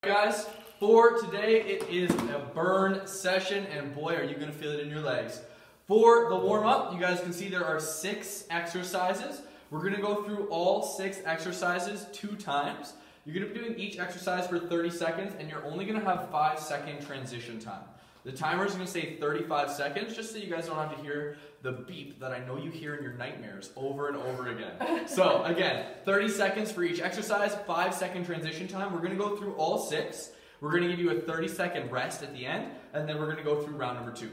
Guys, for today it is a burn session, and boy are you going to feel it in your legs. For the warm-up, you guys can see there are 6 exercises. We're going to go through all 6 exercises 2 times. You're going to be doing each exercise for 30 seconds, and you're only going to have 5-second transition time. The timer is going to say 35 seconds, just so you guys don't have to hear the beep that I know you hear in your nightmares over and over again. So again, 30 seconds for each exercise, 5-second transition time. We're going to go through all 6. We're going to give you a 30-second rest at the end, and then we're going to go through round number 2.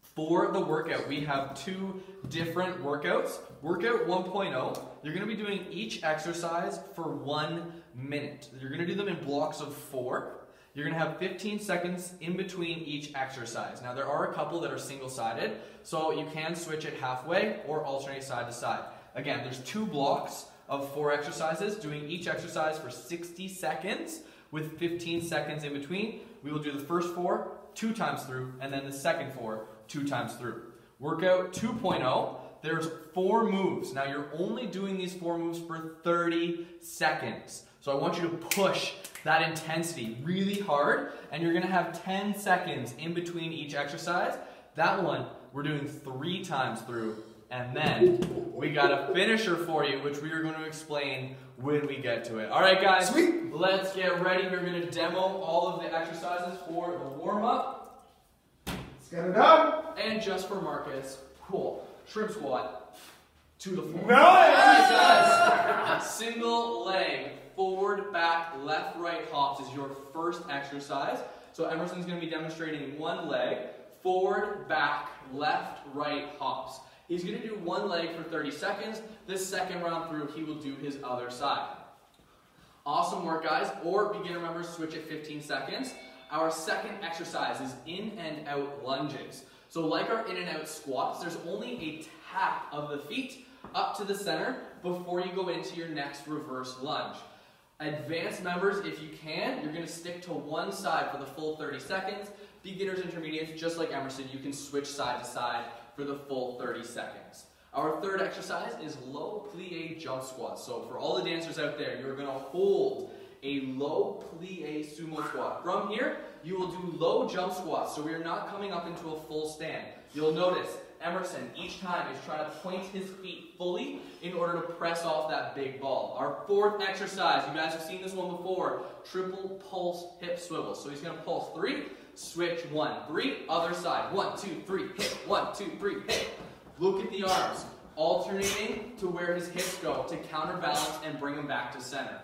For the workout, we have 2 different workouts. Workout 1.0, you're going to be doing each exercise for 1 minute. You're going to do them in blocks of 4. You're going to have 15 seconds in between each exercise. Now there are a couple that are single-sided, so you can switch it halfway or alternate side to side. Again, there's 2 blocks of 4 exercises, doing each exercise for 60 seconds with 15 seconds in between. We will do the first 4 2 times through, and then the second 4 2 times through. Workout 2.0, there's 4 moves. Now you're only doing these 4 moves for 30 seconds. So I want you to push that intensity really hard, and you're going to have 10 seconds in between each exercise. That one we're doing 3 times through, and then we got a finisher for you, which we are going to explain when we get to it. All right, guys, sweet. Let's get ready. We're going to demo all of the exercises for the warm-up. Let's get it done. And just for Marcus, cool, shrimp squat to the floor. Nice! All right, guys, single leg. Forward, back, left, right hops is your first exercise. So Emerson's going to be demonstrating one leg, forward, back, left, right hops. He's going to do one leg for 30 seconds. This second round through, he will do his other side. Awesome work, guys. Or beginner members, switch at 15 seconds. Our second exercise is in and out lunges. So like our in and out squats, there's only a tap of the feet up to the center before you go into your next reverse lunge. Advanced members, if you can, you're going to stick to one side for the full 30 seconds. Beginners, intermediates, just like Emerson, you can switch side to side for the full 30 seconds. Our third exercise is low plie jump squats. So for all the dancers out there, you're going to hold a low plie sumo squat. From here, you will do low jump squats, so we are not coming up into a full stand. You'll notice Emerson, each time, is trying to point his feet fully in order to press off that big ball. Our fourth exercise, you guys have seen this one before, triple pulse hip swivel. So he's going to pulse 3, switch 1, 3, other side, 1, 2, 3, hip, 1, 2, 3, hip. Look at the arms, alternating to where his hips go to counterbalance and bring him back to center.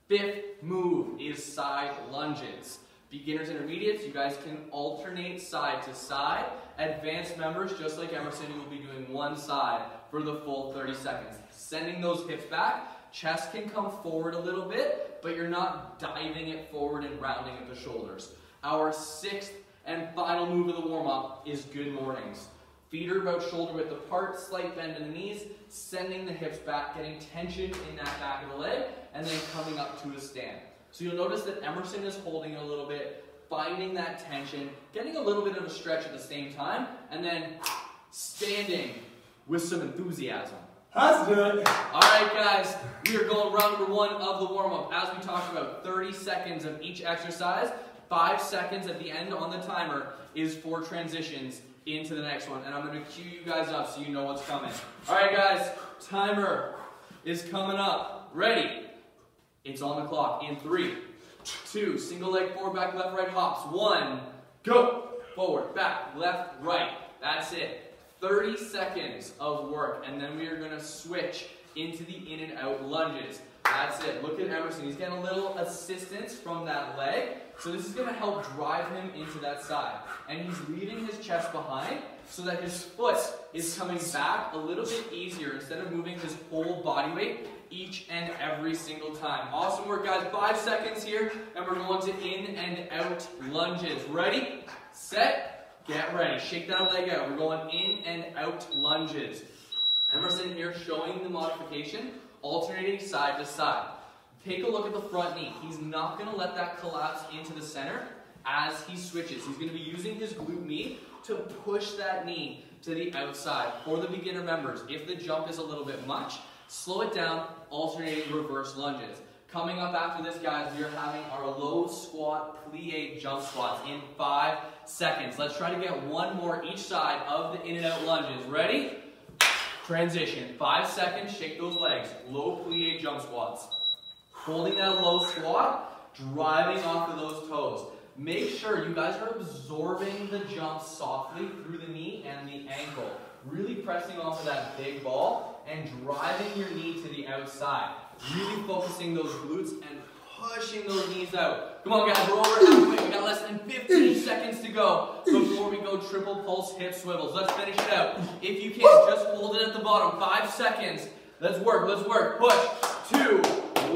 Fifth move is side lunges. Beginners, intermediates, you guys can alternate side to side. Advanced members, just like Emerson, you will be doing one side for the full 30 seconds. Sending those hips back, chest can come forward a little bit, but you're not diving it forward and rounding at the shoulders. Our 6th and final move of the warm-up is good mornings. Feet are about shoulder width apart, slight bend in the knees, sending the hips back, getting tension in that back of the leg, and then coming up to a stand. So you'll notice that Emerson is holding a little bit, finding that tension, getting a little bit of a stretch at the same time, and then standing with some enthusiasm. That's good. All right, guys, we are going round number 1 of the warm-up. As we talked about, 30 seconds of each exercise, 5 seconds at the end on the timer is for transitions into the next one. And I'm going to cue you guys up so you know what's coming. All right, guys, timer is coming up. Ready? It's on the clock in 3, 2, single leg forward, back, left, right hops. 1, go. Forward, back, left, right. That's it. 30 seconds of work, and then we are going to switch into the in and out lunges. That's it. Look at Emerson. He's getting a little assistance from that leg. So this is going to help drive him into that side. And he's leaving his chest behind so that his foot is coming back a little bit easier instead of moving his whole body weight each and every single time. Awesome work, guys. 5 seconds here, and we're going to in and out lunges. Ready, set, get ready. Shake that leg out. We're going in and out lunges. Emerson here showing the modification, alternating side to side. Take a look at the front knee. He's not going to let that collapse into the center as he switches. He's going to be using his glute med to push that knee to the outside. For the beginner members, if the jump is a little bit much, slow it down, alternating reverse lunges. Coming up after this, guys, we are having our low squat plie jump squats in 5 seconds. Let's try to get one more each side of the in and out lunges. Ready? Transition. 5 seconds, shake those legs. Low plie jump squats. Holding that low squat, driving off of those toes. Make sure you guys are absorbing the jump softly through the knee and the ankle. Really pressing off of that big ball and driving your knee to the outside. Really focusing those glutes and pushing those knees out. Come on, guys, we're over halfway. We got less than 15 seconds to go before we go triple pulse hip swivels. Let's finish it out. If you can, just hold it at the bottom. 5 seconds. Let's work, let's work. Push. 2,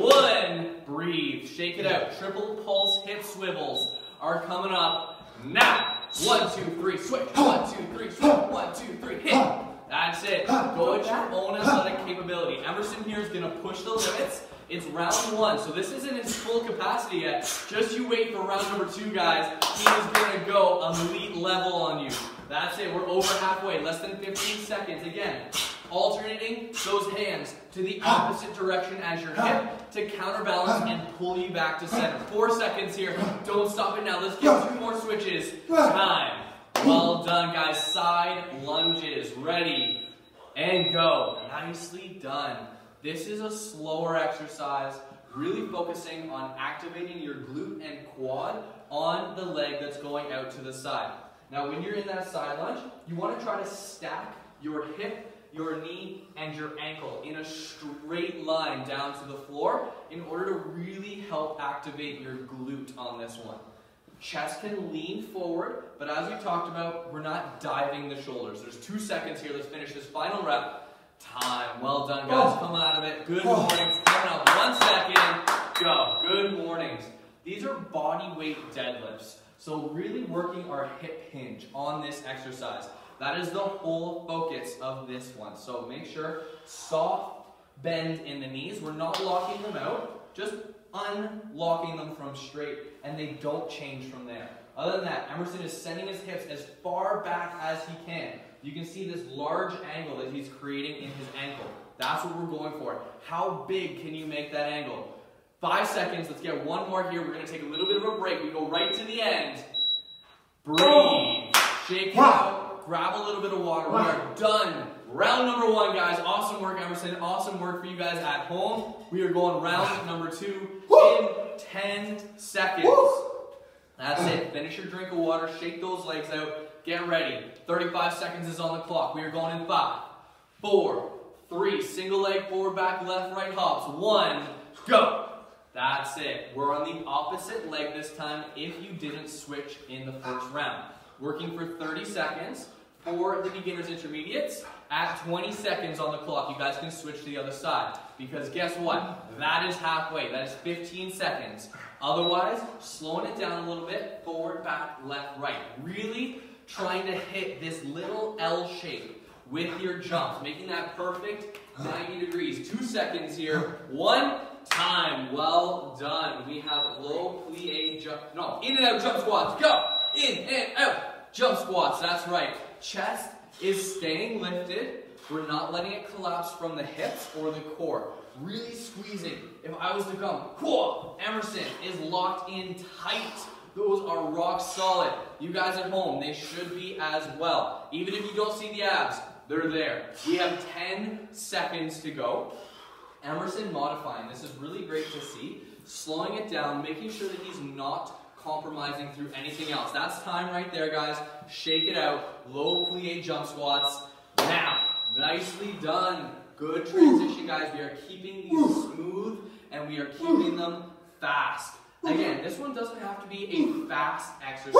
1. Breathe. Shake it out. Triple pulse hip swivels are coming up now. 1, 2, 3, switch. 1, 2, 3, switch. 1, 2, 3, hit. That's it. Go at your own athletic capability. Emerson here is going to push the limits. It's round 1, so this isn't his full capacity yet. Just you wait for round number 2, guys. He is going to go elite level on you. That's it. We're over halfway. Less than 15 seconds. Again, alternating those hands to the opposite direction as your hip to counterbalance and pull you back to center. 4 seconds here. Don't stop it now. Let's get 2 more switches. Time. Well done, guys. Side lunges. Ready and go. Nicely done. This is a slower exercise, really focusing on activating your glute and quad on the leg that's going out to the side. Now, when you're in that side lunge, you want to try to stack your hip, your knee, and your ankle in a straight line down to the floor in order to really help activate your glute on this one. Chest can lean forward, but as we talked about, we're not diving the shoulders. There's 2 seconds here. Let's finish this final rep. Time. Well done, guys. Coming out of it. Good mornings. Coming up. 1 second. Go. Good mornings. These are body weight deadlifts. So really working our hip hinge on this exercise. That is the whole focus of this one. So make sure soft bend in the knees. We're not locking them out. Just unlocking them from straight, and they don't change from there. Other than that, Emerson is sending his hips as far back as he can. You can see this large angle that he's creating in his ankle. That's what we're going for. How big can you make that angle? 5 seconds. Let's get one more here. We're going to take a little bit of a break. We go right to the end. Breathe. Shake it out. Grab a little bit of water. We are done. Round number 1, guys. Awesome work, Emerson. Awesome work for you guys at home. We are going round number 2 in 10 seconds. That's it. Finish your drink of water. Shake those legs out. Get ready. 35 seconds is on the clock. We are going in 5, 4, 3. Single leg forward, back, left, right hops. 1, go. That's it. We're on the opposite leg this time if you didn't switch in the first round. Working for 30 seconds for the beginners intermediates. At 20 seconds on the clock, you guys can switch to the other side. Because guess what? That is halfway. That is 15 seconds. Otherwise, slowing it down a little bit, forward, back, left, right. Really trying to hit this little L shape with your jumps, making that perfect 90 degrees. 2 seconds here. 1, time. Well done. We have low plie jump, in and out jump squats. Go! In and out jump squats. That's right. Chest is staying lifted. We're not letting it collapse from the hips or the core. Really squeezing. If I was to come, cool, Emerson is locked in tight. Those are rock solid. You guys at home, they should be as well. Even if you don't see the abs, they're there. We have 10 seconds to go. Emerson modifying. This is really great to see. Slowing it down, making sure that he's not compromising through anything else. That's time right there, guys. Shake it out. Low plie jump squats. Now, nicely done. Good transition, guys. We are keeping these smooth and we are keeping them fast. Again, this one doesn't have to be a fast exercise.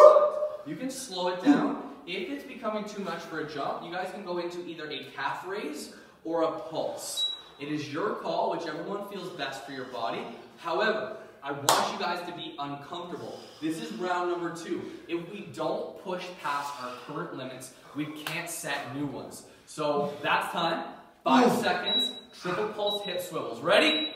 You can slow it down. If it's becoming too much for a jump, you guys can go into either a calf raise or a pulse. It is your call, whichever one feels best for your body. However, I want you guys to be uncomfortable. This is round number 2. If we don't push past our current limits, we can't set new ones. So that's time. 5 seconds. Triple pulse hip swivels. Ready?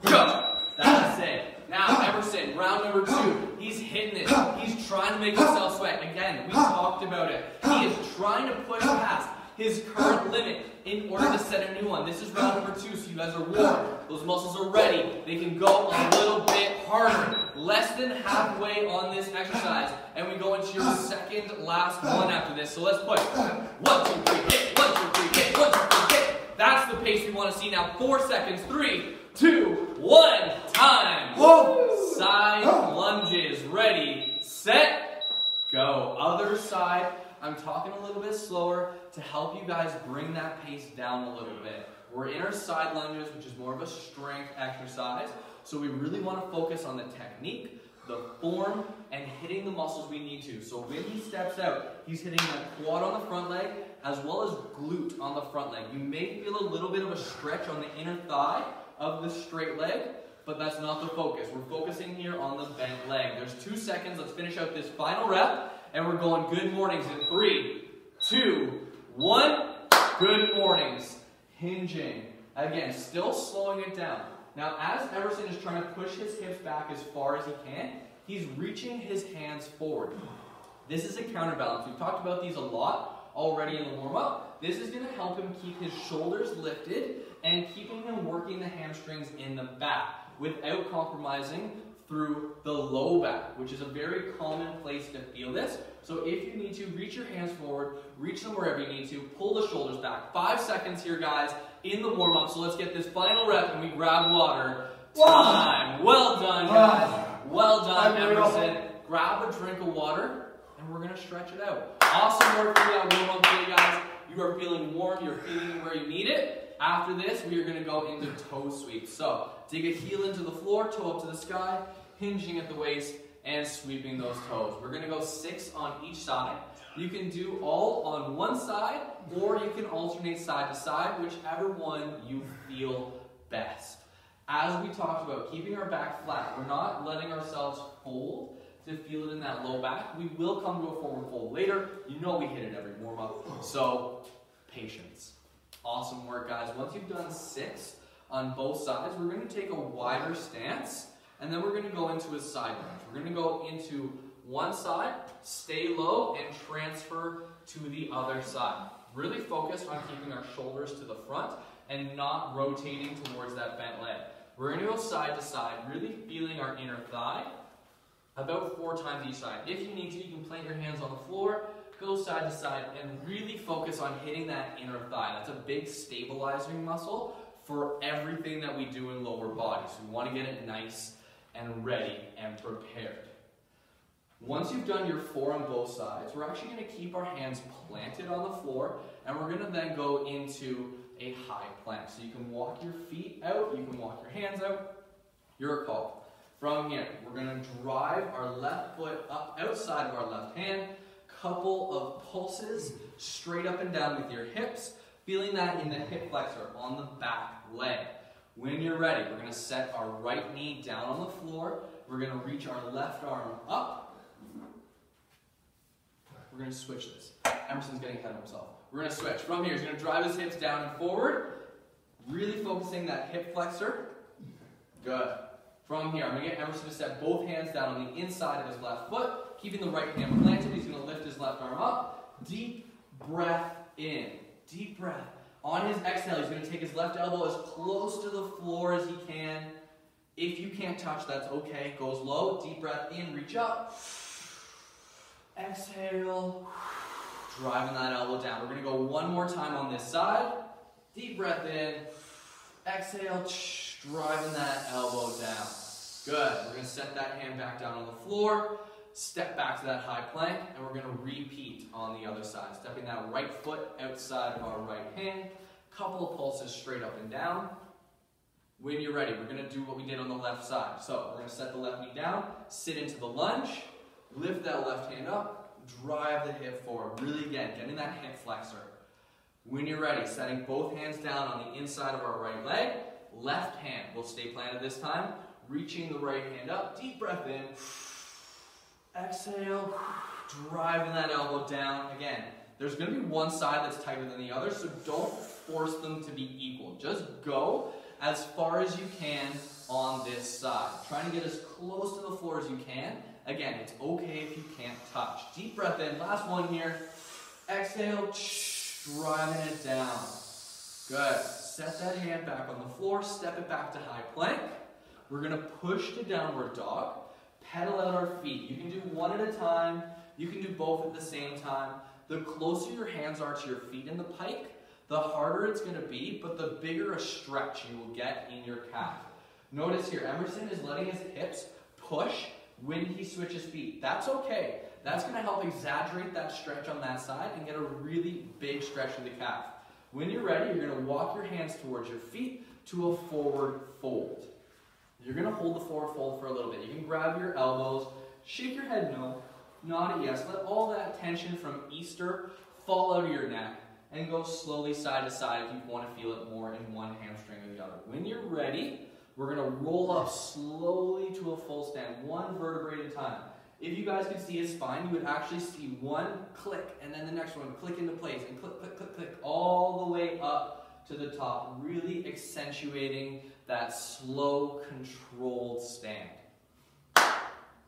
Go! That's it. Now, Emerson, round number 2. He's hitting it. He's trying to make himself sweat. Again, we talked about it. He is trying to push past his current limit in order to set a new one. This is round number 2, so you guys are warm. Those muscles are ready. They can go a little bit harder. Less than halfway on this exercise, and we go into your second last one after this. So let's push. 1, 2, 3, hit. 1, 2, 3, hit. 1, 2, 3, hit. That's the pace we want to see now. 4 seconds. 3, 2, 1. Time. Whoa. Side lunges. Ready, set, go. Other side. I'm talking a little bit slower to help you guys bring that pace down a little bit. We're in our side lunges, which is more of a strength exercise. So we really want to focus on the technique, the form, and hitting the muscles we need to. So when he steps out, he's hitting the quad on the front leg as well as glute on the front leg. You may feel a little bit of a stretch on the inner thigh of the straight leg, but that's not the focus. We're focusing here on the bent leg. There's 2 seconds. Let's finish out this final rep, and we're going good mornings in 3, 2, 1. Good mornings. Hinging. Again, still slowing it down. Now, as Emerson is trying to push his hips back as far as he can, he's reaching his hands forward. This is a counterbalance. We've talked about these a lot already in the warm-up. This is going to help him keep his shoulders lifted and keeping him working the hamstrings in the back without compromising through the low back, which is a very common place to feel this. So if you need to, reach your hands forward, reach them wherever you need to, pull the shoulders back. 5 seconds here, guys, in the warm-up. So let's get this final rep and we grab water. Time. Well done, guys. Well done, Emerson. Grab a drink of water and we're going to stretch it out. Awesome work for that warm-up today, guys. You are feeling warm. You're feeling where you need it. After this, we are going to go into toe sweeps. So dig a heel into the floor, toe up to the sky, hinging at the waist, and sweeping those toes. We're going to go 6 on each side. You can do all on one side, or you can alternate side to side, whichever one you feel best. As we talked about, keeping our back flat, we're not letting ourselves fold to feel it in that low back. We will come to a forward fold later. You know we hit it every warm-up, so patience. Awesome work, guys. Once you've done 6 on both sides, we're going to take a wider stance, and then we're going to go into a side lunge. We're going to go into one side, stay low, and transfer to the other side. Really focused on keeping our shoulders to the front and not rotating towards that bent leg. We're going to go side to side, really feeling our inner thigh about 4 times each side. If you need to, you can plant your hands on the floor, go side to side, and really focus on hitting that inner thigh. That's a big stabilizing muscle for everything that we do in lower body. So we want to get it nice and ready and prepared. Once you've done your 4 on both sides, we're actually going to keep our hands planted on the floor, and we're going to then go into a high plank. So you can walk your feet out, you can walk your hands out, your call. From here, we're going to drive our left foot up outside of our left hand, couple of pulses straight up and down with your hips, feeling that in the hip flexor on the back leg. When you're ready, we're going to set our right knee down on the floor. We're going to reach our left arm up. We're going to switch this. Emerson's getting ahead of himself. We're going to switch. From here, he's going to drive his hips down and forward, really focusing that hip flexor. Good. From here, I'm going to get Emerson to set both hands down on the inside of his left foot, keeping the right hand planted. He's going to lift his left arm up. Deep breath in. Deep breath. On his exhale, he's going to take his left elbow as close to the floor as he can. If you can't touch, that's okay. Goes low. Deep breath in. Reach up. Exhale. Driving that elbow down. We're going to go one more time on this side. Deep breath in. Exhale. Driving that elbow down. Good. We're going to set that hand back down on the floor. Step back to that high plank, and we're going to repeat on the other side. Stepping that right foot outside of our right hand. Couple of pulses straight up and down. When you're ready, we're going to do what we did on the left side. So we're going to set the left knee down, sit into the lunge, lift that left hand up, drive the hip forward. Really, again, getting that hip flexor. When you're ready, setting both hands down on the inside of our right leg. Left hand will stay planted this time. Reaching the right hand up. Deep breath in. Exhale. Driving that elbow down. Again, there's going to be one side that's tighter than the other, so don't force them to be equal. Just go as far as you can on this side. Trying to get as close to the floor as you can. Again, it's okay if you can't touch. Deep breath in. Last one here. Exhale. driving it down. Good. Set that hand back on the floor, step it back to high plank. We're going to push to downward dog, pedal out our feet. You can do one at a time. You can do both at the same time. The closer your hands are to your feet in the pike, the harder it's going to be, but the bigger a stretch you will get in your calf. Notice here, Emerson is letting his hips push when he switches feet. That's okay. That's going to help exaggerate that stretch on that side and get a really big stretch of the calf. When you're ready, you're going to walk your hands towards your feet to a forward fold. You're going to hold the forward fold for a little bit. You can grab your elbows, shake your head no, nod a yes. Let all that tension from Easter fall out of your neck and go slowly side to side if you want to feel it more in one hamstring or the other. When you're ready, we're going to roll up slowly to a full stand, one vertebrae at a time. If you guys could see his spine, you would actually see one click and then the next one click into place and click, click, click, click all the way up to the top, really accentuating that slow, controlled stand.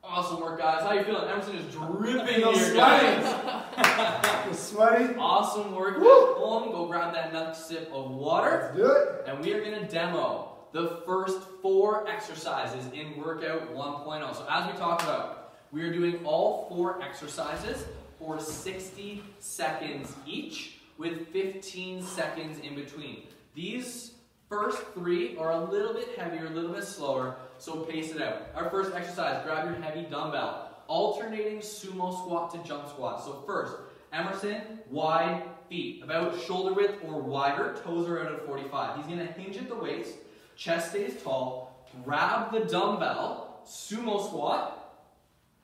Awesome work, guys. How you feeling? Emerson is dripping here, guys. You're sweaty. Awesome work. At home, go grab that next sip of water. Let's do it. And we are going to demo the first 4 exercises in workout 1.0. So as we talked about, we are doing all 4 exercises for 60 seconds each with 15 seconds in between. These first 3 are a little bit heavier, a little bit slower, so pace it out. Our first exercise, grab your heavy dumbbell. Alternating sumo squat to jump squat. So first, Emerson, wide feet, about shoulder width or wider, toes are out at 45. He's going to hinge at the waist, chest stays tall, grab the dumbbell, sumo squat,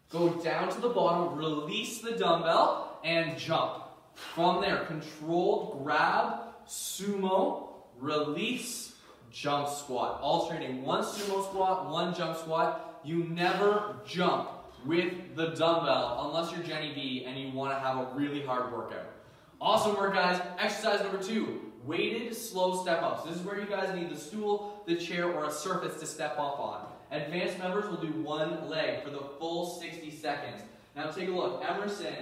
go down to the bottom, release the dumbbell, and jump. From there, controlled grab, sumo, release, jump squat. Alternating one sumo squat, one jump squat. You never jump with the dumbbell unless you're Jenny B and you want to have a really hard workout. Awesome work, guys. Exercise number 2, weighted slow step ups. This is where you guys need the stool, the chair, or a surface to step up on. Advanced members will do one leg for the full 60 seconds. Now take a look. Emerson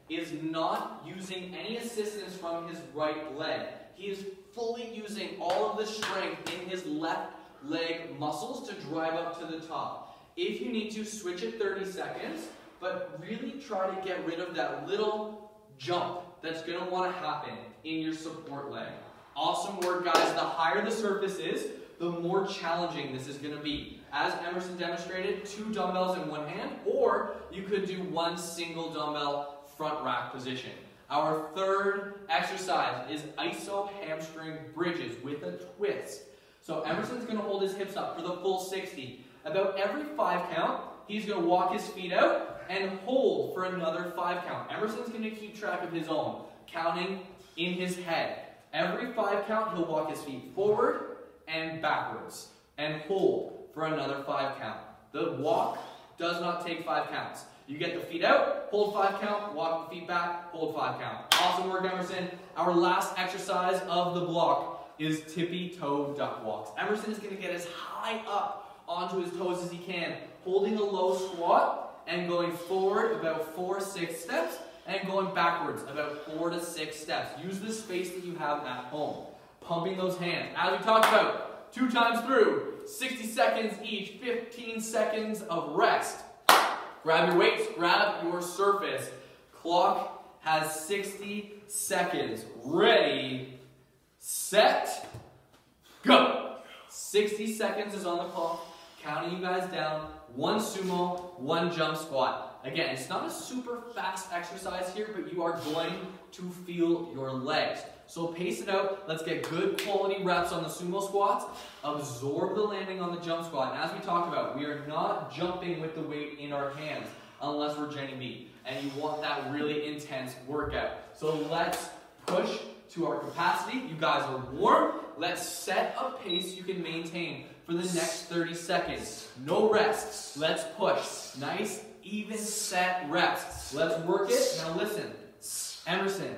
is not using any assistance from his right leg. He is fully using all of the strength in his left leg muscles to drive up to the top. If you need to, switch at 30 seconds, but really try to get rid of that little jump that's going to want to happen in your support leg. Awesome work, guys. The higher the surface is, the more challenging this is going to be. As Emerson demonstrated, 2 dumbbells in one hand, or you could do 1 single dumbbell front rack position. Our third exercise is iso hamstring bridges with a twist. So Emerson's going to hold his hips up for the full 60. About every 5 count, he's going to walk his feet out and hold for another 5 count. Emerson's going to keep track of his own, counting in his head. Every 5 count, he'll walk his feet forward and backwards and hold for another 5 count. The walk does not take 5 counts. You get the feet out, hold 5 count, walk the feet back, hold 5 count. Awesome work, Emerson. Our last exercise of the block is tippy toe duck walks. Emerson is going to get as high up onto his toes as he can, holding a low squat and going forward about 4-6 steps and going backwards about 4 to 6 steps. Use the space that you have at home. Pumping those hands. As we talked about, 2 times through, 60 seconds each, 15 seconds of rest. Grab your weights, grab your surface. Clock has 60 seconds. Ready, set, go. 60 seconds is on the clock. Counting you guys down. 1 sumo, 1 jump squat. Again, it's not a super fast exercise here, but you are going to feel your legs. So pace it out. Let's get good quality reps on the sumo squats. Absorb the landing on the jump squat. And as we talked about, we are not jumping with the weight in our hands unless we're Jenny B. And you want that really intense workout. So let's push to our capacity. You guys are warm. Let's set a pace you can maintain for the next 30 seconds. No rest. Let's push. Nice, even set reps. Let's work it. Now listen. Emerson,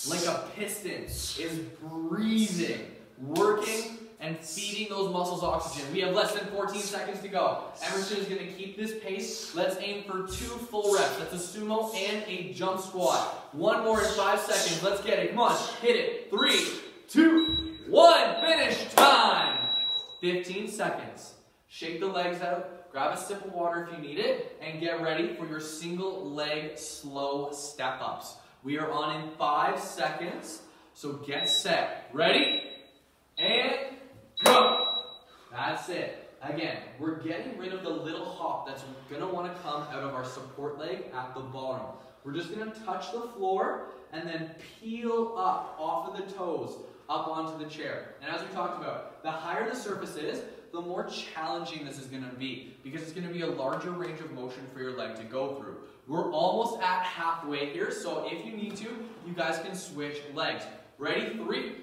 like a piston, is breathing, working and feeding those muscles oxygen. We have less than 14 seconds to go. Emerson is going to keep this pace. Let's aim for 2 full reps. That's a sumo and a jump squat. One more in 5 seconds. Let's get it. Come on, hit it. 3, 2, 1. Finish time. 15 seconds. Shake the legs out. Grab a sip of water if you need it, and get ready for your single leg slow step ups. We are on in 5 seconds, so get set. Ready? And go. That's it. Again, we're getting rid of the little hop that's going to want to come out of our support leg at the bottom. We're just going to touch the floor and then peel up off of the toes up onto the chair. And as we talked about, the higher the surface is, the more challenging this is going to be because it's going to be a larger range of motion for your leg to go through. We're almost at halfway here, so if you need to, you guys can switch legs. Ready? 3,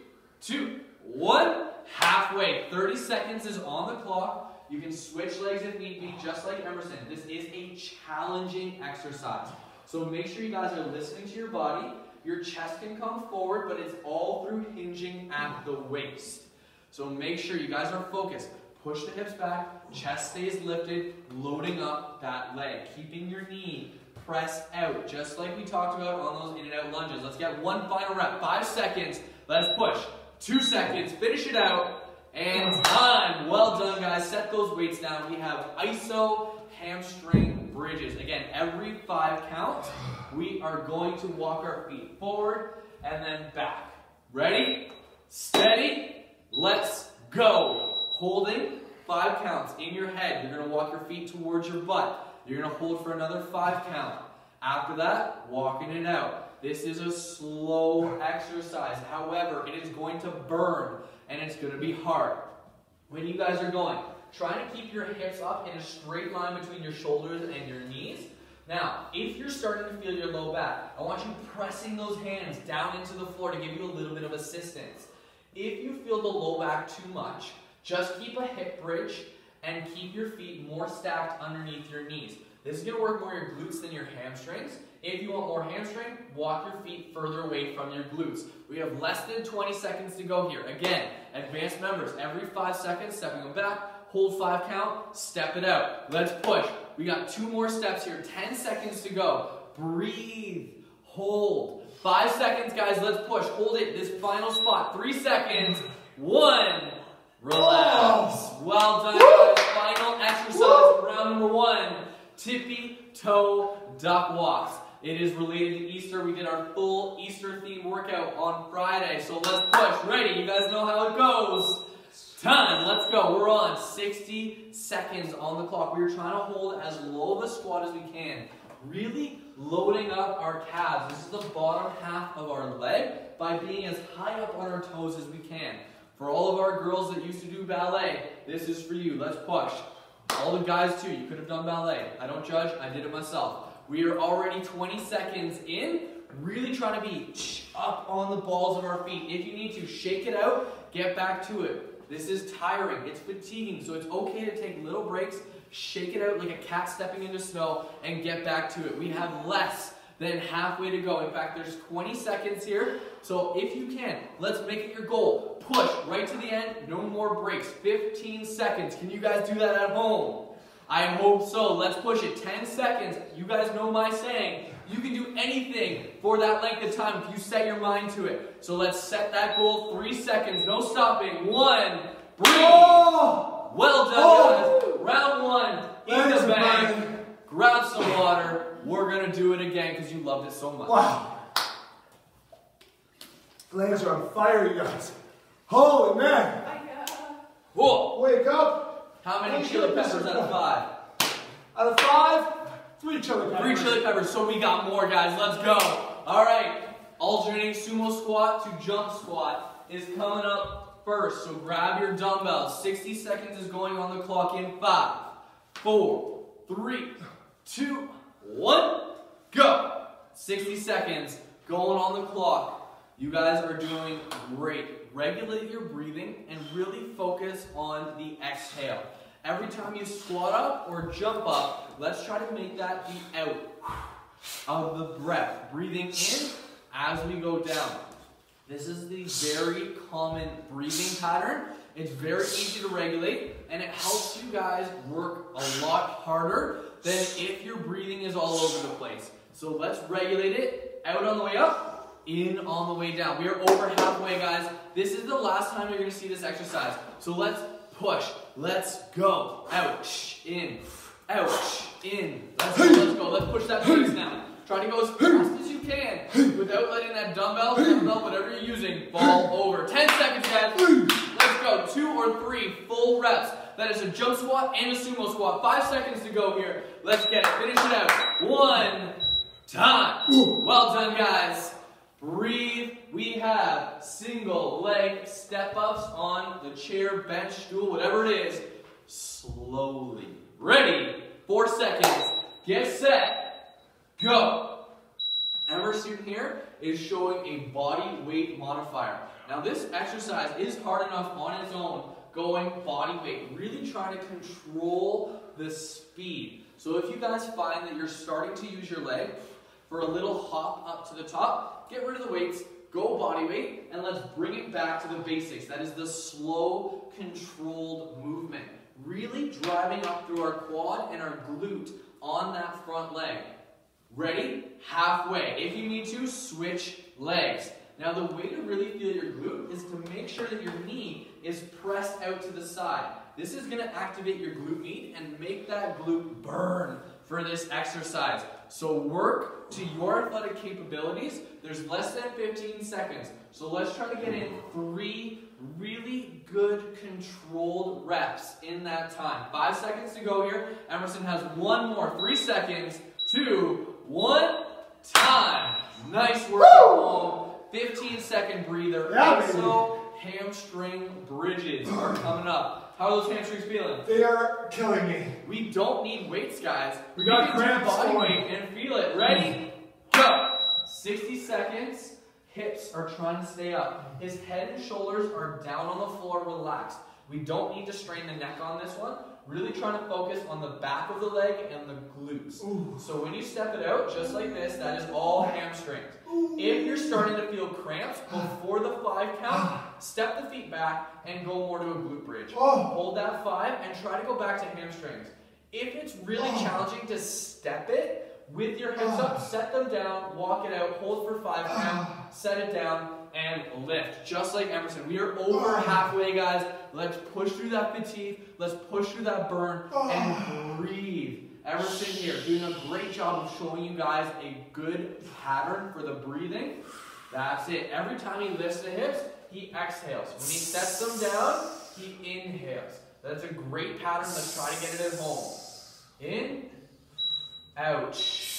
2, 1. Halfway. 30 seconds is on the clock. You can switch legs if need be, just like Emerson. This is a challenging exercise. So make sure you guys are listening to your body. Your chest can come forward, but it's all through hinging at the waist. So make sure you guys are focused. Push the hips back, chest stays lifted, loading up that leg, keeping your knee pressed out, just like we talked about on those in and out lunges. Let's get one final rep. 5 seconds. Let's push. 2 seconds. Finish it out. And time. Well done, guys. Set those weights down. We have iso hamstring bridges. Again, every 5 counts, we are going to walk our feet forward and then back. Ready? Steady. Let's go. Holding 5 counts in your head. You're going to walk your feet towards your butt. You're going to hold for another 5 count. After that, walking it out. This is a slow exercise. However, it is going to burn and it's going to be hard. When you guys are going, try to keep your hips up in a straight line between your shoulders and your knees. Now, if you're starting to feel your low back, I want you pressing those hands down into the floor to give you a little bit of assistance. If you feel the low back too much, just keep a hip bridge and keep your feet more stacked underneath your knees. This is going to work more your glutes than your hamstrings. If you want more hamstring, walk your feet further away from your glutes. We have less than 20 seconds to go here. Again, advanced members, every 5 seconds, stepping them back, hold 5 count, step it out. Let's push. We got 2 more steps here, 10 seconds to go. Breathe, hold. 5 seconds, guys, let's push. Hold it, this final spot. 3 seconds, 1. Relax. Well done, guys. Final exercise, round number 1. Tippy toe duck walks. It is related to Easter. We did our full Easter themed workout on Friday. So let's push. Ready? You guys know how it goes. Time. Let's go. We're on 60 seconds on the clock. We're trying to hold as low of a squat as we can. Really loading up our calves. This is the bottom half of our leg by being as high up on our toes as we can. For all of our girls that used to do ballet, this is for you. Let's push. All the guys too, you could have done ballet. I don't judge, I did it myself. We are already 20 seconds in. Really trying to be up on the balls of our feet. If you need to, shake it out, get back to it. This is tiring, it's fatiguing, so it's okay to take little breaks, shake it out like a cat stepping into snow, and get back to it. We have less than halfway to go. In fact, there's 20 seconds here, so if you can, let's make it your goal. Push right to the end, no more breaks. 15 seconds. Can you guys do that at home? I hope so. Let's push it. 10 seconds. You guys know my saying. You can do anything for that length of time if you set your mind to it. So let's set that goal. 3 seconds. No stopping. 1. Breathe. Oh! Well done, guys. Round 1. In the bag. Grab some water. We're going to do it again because you loved it so much. Wow. Legs are on fire, you guys. Holy man. Whoa. Wake up. How many chili peppers out of 5? Out of 5, 3 chili peppers. 3 chili peppers, so we got more, guys. Let's go. All right. Alternating sumo squat to jump squat is coming up first. So grab your dumbbells. 60 seconds is going on the clock in 5, 4, 3, 2, 1, go. 60 seconds going on the clock. You guys are doing great. Regulate your breathing and really focus on the exhale. Every time you squat up or jump up, let's try to make that the out of the breath. Breathing in as we go down. This is the very common breathing pattern It's very easy to regulate, and it helps you guys work a lot harder than if your breathing is all over the place. So let's regulate it. Out on the way up, in on the way down. We are over halfway, guys. This is the last time you're going to see this exercise. So let's push. Let's go. Out, in, out, in. Let's go, let's go. Let's push that pace now. Try to go as fast as you can without letting that dumbbell, whatever you're using, fall over. 10 seconds, guys. Let's go. 2 or 3 full reps. That is a jump squat and a sumo squat. 5 seconds to go here. Let's get it. Finish it out. 1 time. Well done, guys. Breathe. We have single leg step ups on the chair, bench, stool, whatever it is. Slowly. Ready. 4 seconds. Get set. Go. Emerson here is showing a body weight modifier. Now this exercise is hard enough on its own, going body weight, really trying to control the speed. So if you guys find that you're starting to use your leg for a little hop up to the top, get rid of the weights, go body weight, and let's bring it back to the basics. That is the slow, controlled movement. Really driving up through our quad and our glute on that front leg. Ready? Halfway. If you need to, switch legs. Now the way to really feel your glute is to make sure that your knee is pressed out to the side. This is going to activate your glute med and make that glute burn for this exercise. So work to your athletic capabilities. There's less than 15 seconds. So let's try to get in 3 really good controlled reps in that time. 5 seconds to go here. Emerson has 1 more. 3 seconds. 2, 1, time. Nice work at home. 15-second breather. Also, hamstring bridges are coming up. How are those hamstrings feeling? They are killing me. We don't need weights, guys. We got cramps body weight and feel it. Ready? Go. 60 seconds. Hips are trying to stay up. His head and shoulders are down on the floor, relaxed. We don't need to strain the neck on this one. Really trying to focus on the back of the leg and the glutes. Ooh. So when you step it out, just like this, that is all hamstrings. Ooh. If you're starting to feel cramps before the 5 count, step the feet back and go more to a glute bridge. Hold that 5 and try to go back to hamstrings. If it's really challenging to step it, with your hips up, set them down, walk it out, hold for 5 count, set it down, and lift. Just like Emerson. We are over halfway, guys. Let's push through that fatigue. Let's push through that burn and breathe. Emerson here doing a great job of showing you guys a good pattern for the breathing. That's it. Every time he lifts the hips, he exhales. When he sets them down, he inhales. That's a great pattern. Let's try to get it at home. In, out.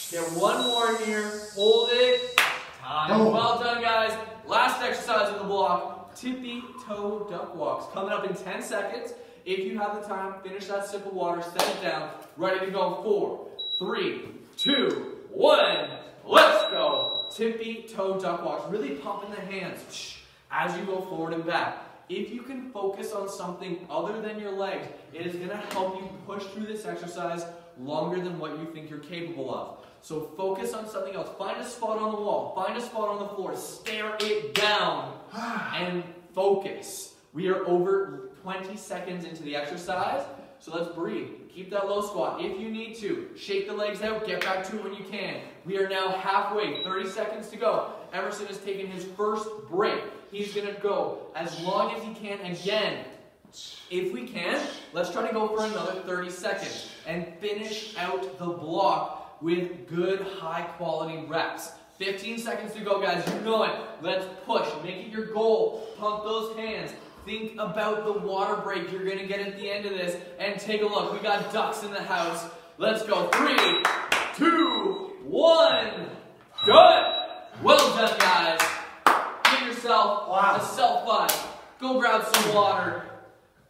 Get 1 more here. Hold it. Time. Well done, guys. Last exercise of the block, tippy toe duck walks. Coming up in 10 seconds. If you have the time, finish that sip of water, set it down. Ready to go. 4, 3, 2, 1. Let's go. Tippy toe duck walks. Really pumping the hands as you go forward and back. If you can focus on something other than your legs, it is going to help you push through this exercise longer than what you think you're capable of. So focus on something else. Find a spot on the wall. Find a spot on the floor. Stare it down and focus. We are over 20 seconds into the exercise, so let's breathe. Keep that low squat if you need to. Shake the legs out. Get back to it when you can. We are now halfway. 30 seconds to go. Emerson has taken his first break. He's going to go as long as he can again. If we can, let's try to go for another 30 seconds and finish out the block with good high quality reps. 15 seconds to go, guys. You know it. Let's push. Make it your goal. Pump those hands. Think about the water break you're going to get at the end of this. And take a look. We got ducks in the house. Let's go. 3, 2, 1. Good. Well done, guys. Give yourself a self-5. Go grab some water.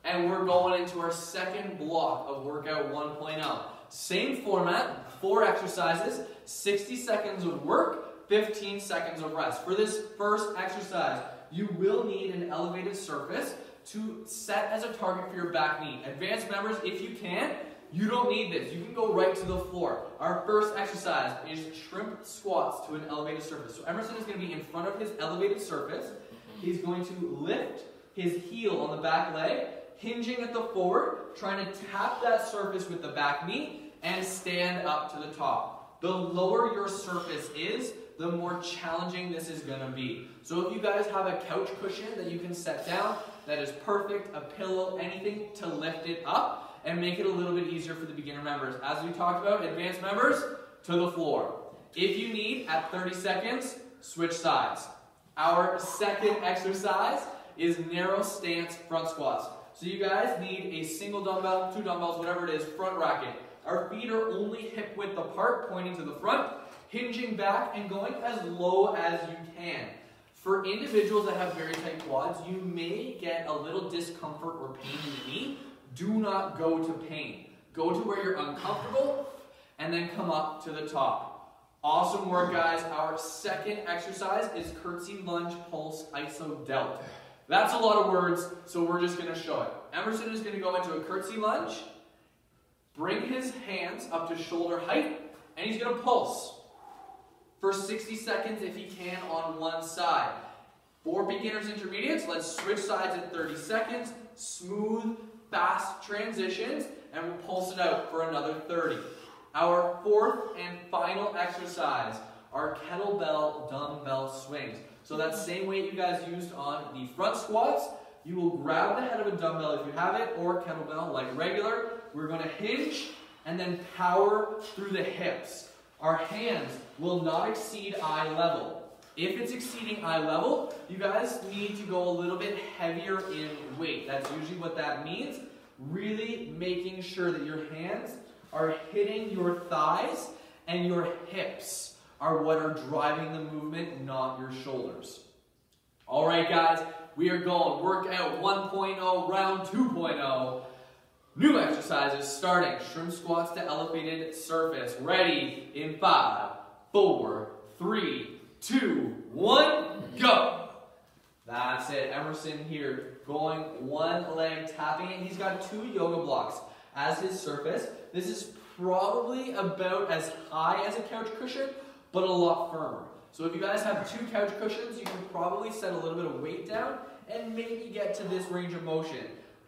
And we're going into our second block of workout 1.0. Same format, 4 exercises, 60 seconds of work, 15 seconds of rest. For this first exercise, you will need an elevated surface to set as a target for your back knee. Advanced members, if you can, you don't need this. You can go right to the floor. Our first exercise is shrimp squats to an elevated surface. So Emerson is going to be in front of his elevated surface. He's going to lift his heel on the back leg, hinging at the forward, trying to tap that surface with the back knee, and stand up to the top. The lower your surface is, the more challenging this is going to be. So if you guys have a couch cushion that you can set down, that is perfect, a pillow, anything to lift it up and make it a little bit easier for the beginner members. As we talked about, advanced members, to the floor. If you need, at 30 seconds, switch sides. Our second exercise is narrow stance front squats. So you guys need a single dumbbell, 2 dumbbells, whatever it is, front racket. Our feet are only hip width apart, pointing to the front, hinging back and going as low as you can. For individuals that have very tight quads, you may get a little discomfort or pain in the knee. Do not go to pain. Go to where you're uncomfortable and then come up to the top. Awesome work, guys. Our second exercise is curtsy lunge pulse iso delt. That's a lot of words, so we're just going to show it. Emerson is going to go into a curtsy lunge, bring his hands up to shoulder height, and he's going to pulse for 60 seconds if he can on one side. For beginners intermediates, let's switch sides at 30 seconds, smooth, fast transitions, and we'll pulse it out for another 30. Our fourth and final exercise are kettlebell dumbbell swings. So that same weight you guys used on the front squats, you will grab the head of a dumbbell if you have it, or kettlebell like regular. We're going to hinge and then power through the hips. Our hands will not exceed eye level. If it's exceeding eye level, you guys need to go a little bit heavier in weight. That's usually what that means. Really making sure that your hands are hitting your thighs and your hips are what are driving the movement, not your shoulders. All right, guys, we are going workout 1.0, round 2.0. New exercises starting. Shrimp squats to elevated surface. Ready in 5, 4, 3, 2, 1, go. That's it. Emerson here going one leg, tapping it. He's got 2 yoga blocks as his surface. This is probably about as high as a couch cushion, but a lot firmer. So if you guys have 2 couch cushions, you can probably set a little bit of weight down and maybe get to this range of motion.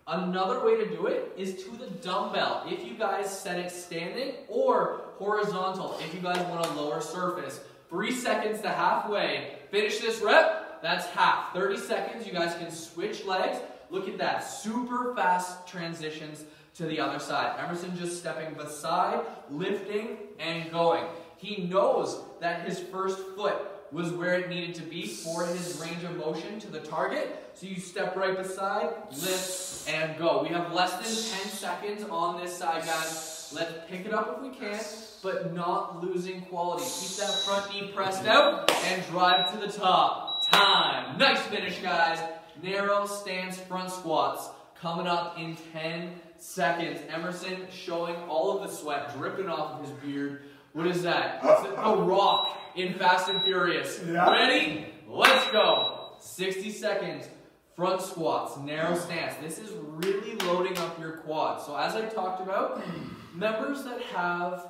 Another way to do it is to the dumbbell. If you guys set it standing or horizontal, if you guys want a lower surface. 3 seconds to halfway. Finish this rep, that's half. 30 seconds, you guys can switch legs. Look at that, super fast transitions to the other side. Emerson just stepping beside, lifting, and going. He knows that his first foot was where it needed to be for his range of motion to the target. So you step right beside, lift, and go. We have less than 10 seconds on this side, guys. Let's pick it up if we can, but not losing quality. Keep that front knee pressed out and drive to the top. Time. Nice finish, guys. Narrow stance front squats coming up in 10 seconds. Emerson showing all of the sweat dripping off of his beard. What is that? It's The Rock in Fast and Furious. Yeah. Ready? Let's go. 60 seconds. Front squats, narrow stance. This is really loading up your quads. So as I talked about, members that have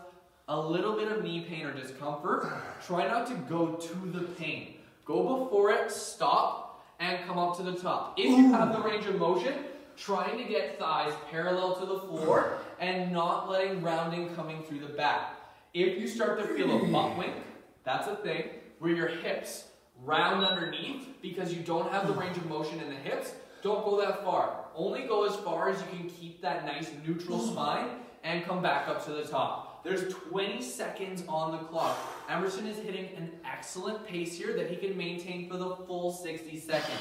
a little bit of knee pain or discomfort, try not to go to the pain. Go before it, stop, and come up to the top. If you have the range of motion, trying to get thighs parallel to the floor and not letting rounding coming through the back. If you start to feel a butt wink, that's a thing, where your hips round underneath because you don't have the range of motion in the hips, don't go that far. Only go as far as you can keep that nice neutral spine and come back up to the top. There's 20 seconds on the clock. Emerson is hitting an excellent pace here that he can maintain for the full 60 seconds.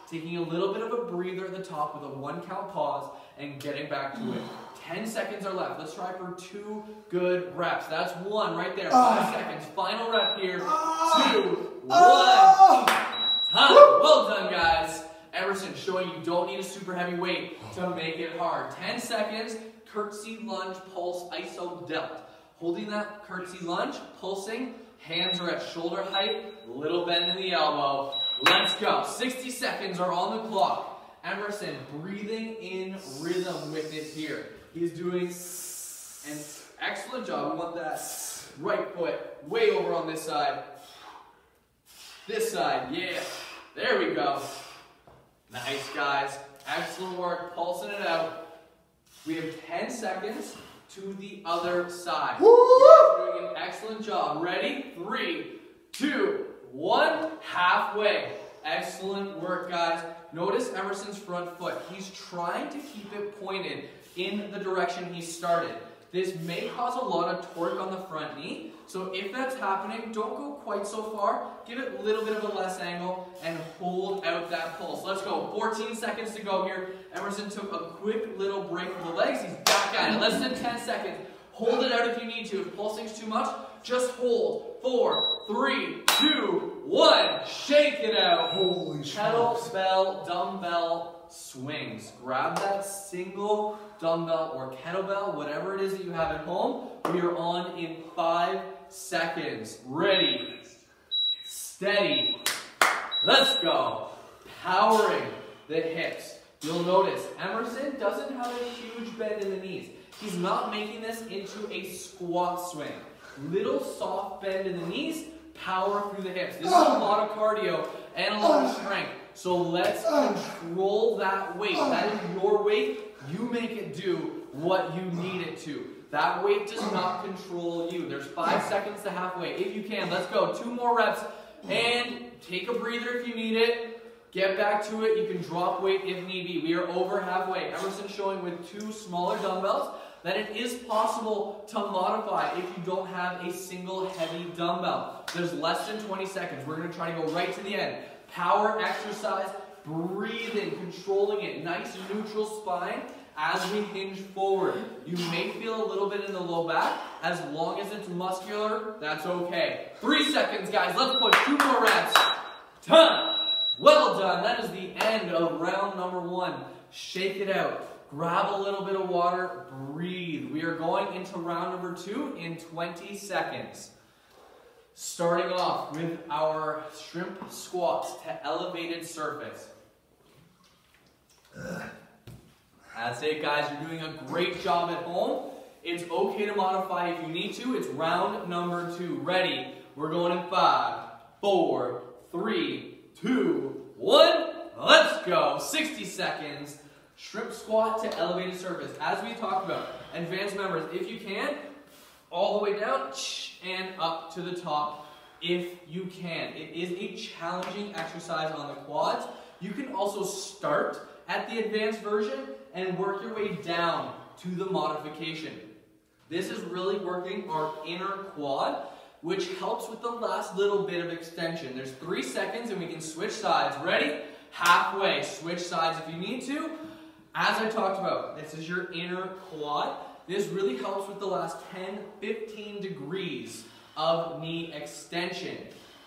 Taking a little bit of a breather at the top with a 1 count pause and getting back to it. 10 seconds are left. Let's try for 2 good reps. That's 1 right there. 5 seconds. Final rep here. 2, 1. Time. Well done, guys. Emerson showing you don't need a super heavy weight to make it hard. 10 seconds. Curtsy lunge pulse iso delt. Holding that curtsy lunge, pulsing. Hands are at shoulder height. Little bend in the elbow. Let's go. 60 seconds are on the clock. Emerson breathing in rhythm with it here. He's doing an excellent job. We want that right foot way over on this side. This side, yeah. There we go. Nice, guys. Excellent work. Pulsing it out. We have 10 seconds to the other side. You guys are doing an excellent job. Ready? 3, 2, 1. Halfway. Excellent work, guys. Notice Emerson's front foot. He's trying to keep it pointed in the direction he started. This may cause a lot of torque on the front knee. So if that's happening, don't go quite so far. Give it a little bit of a less angle and hold out that pulse. Let's go. 14 seconds to go here. Emerson took a quick little break with the legs. He's back at it. Less than 10 seconds. Hold it out if you need to. If pulsing's too much, just hold. 4, 3, 2, 1. Shake it out. Holy Kettlebell, dumbbell swings. Grab that single dumbbell or kettlebell, whatever it is that you have at home. We are on in 5 seconds. Ready, steady, let's go. Powering the hips. You'll notice Emerson doesn't have a huge bend in the knees. He's not making this into a squat swing. Little soft bend in the knees, power through the hips. This is a lot of cardio and a lot of strength. So let's control that weight. That is your weight. You make it do what you need it to. That weight does not control you. There's 5 seconds to halfway. If you can, let's go. 2 more reps. And take a breather if you need it. Get back to it. You can drop weight if need be. We are over halfway. Emerson showing with 2 smaller dumbbells that it is possible to modify if you don't have a single heavy dumbbell. There's less than 20 seconds. We're going to try to go right to the end. Power exercise, breathing, controlling it. Nice neutral spine as we hinge forward. You may feel a little bit in the low back. As long as it's muscular, that's okay. 3 seconds, guys. Let's put 2 more reps. Done. Well done. That is the end of round number 1. Shake it out. Grab a little bit of water. Breathe. We are going into round number 2 in 20 seconds. Starting off with our shrimp squats to elevated surface. That's it, guys. You're doing a great job at home. It's okay to modify if you need to. It's round number 2. Ready? We're going in 5, 4, 3, 2, 1. Let's go. 60 seconds. Shrimp squat to elevated surface. As we talked about, advanced members, if you can, all the way down and up to the top if you can. It is a challenging exercise on the quads. You can also start at the advanced version and work your way down to the modification. This is really working our inner quad, which helps with the last little bit of extension. There's 3 seconds and we can switch sides. Ready? Halfway. Switch sides if you need to. As I talked about, this is your inner quad. This really helps with the last 10-15 degrees of knee extension.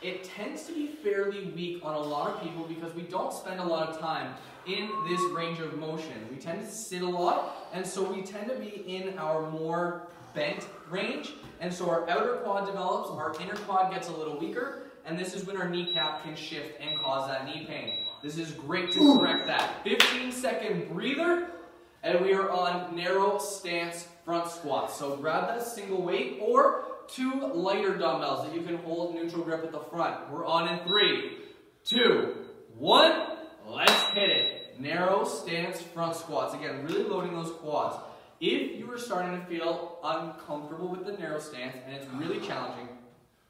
It tends to be fairly weak on a lot of people because we don't spend a lot of time in this range of motion. We tend to sit a lot, and so we tend to be in our more bent range, and so our outer quad develops, our inner quad gets a little weaker, and this is when our kneecap can shift and cause that knee pain. This is great to correct that. 15-second breather, and we are on narrow stance front squats. So grab that single weight or 2 lighter dumbbells that you can hold neutral grip at the front. We're on in 3, 2, 1. Let's hit it. Narrow stance front squats. Again, really loading those quads. If you are starting to feel uncomfortable with the narrow stance and it's really challenging,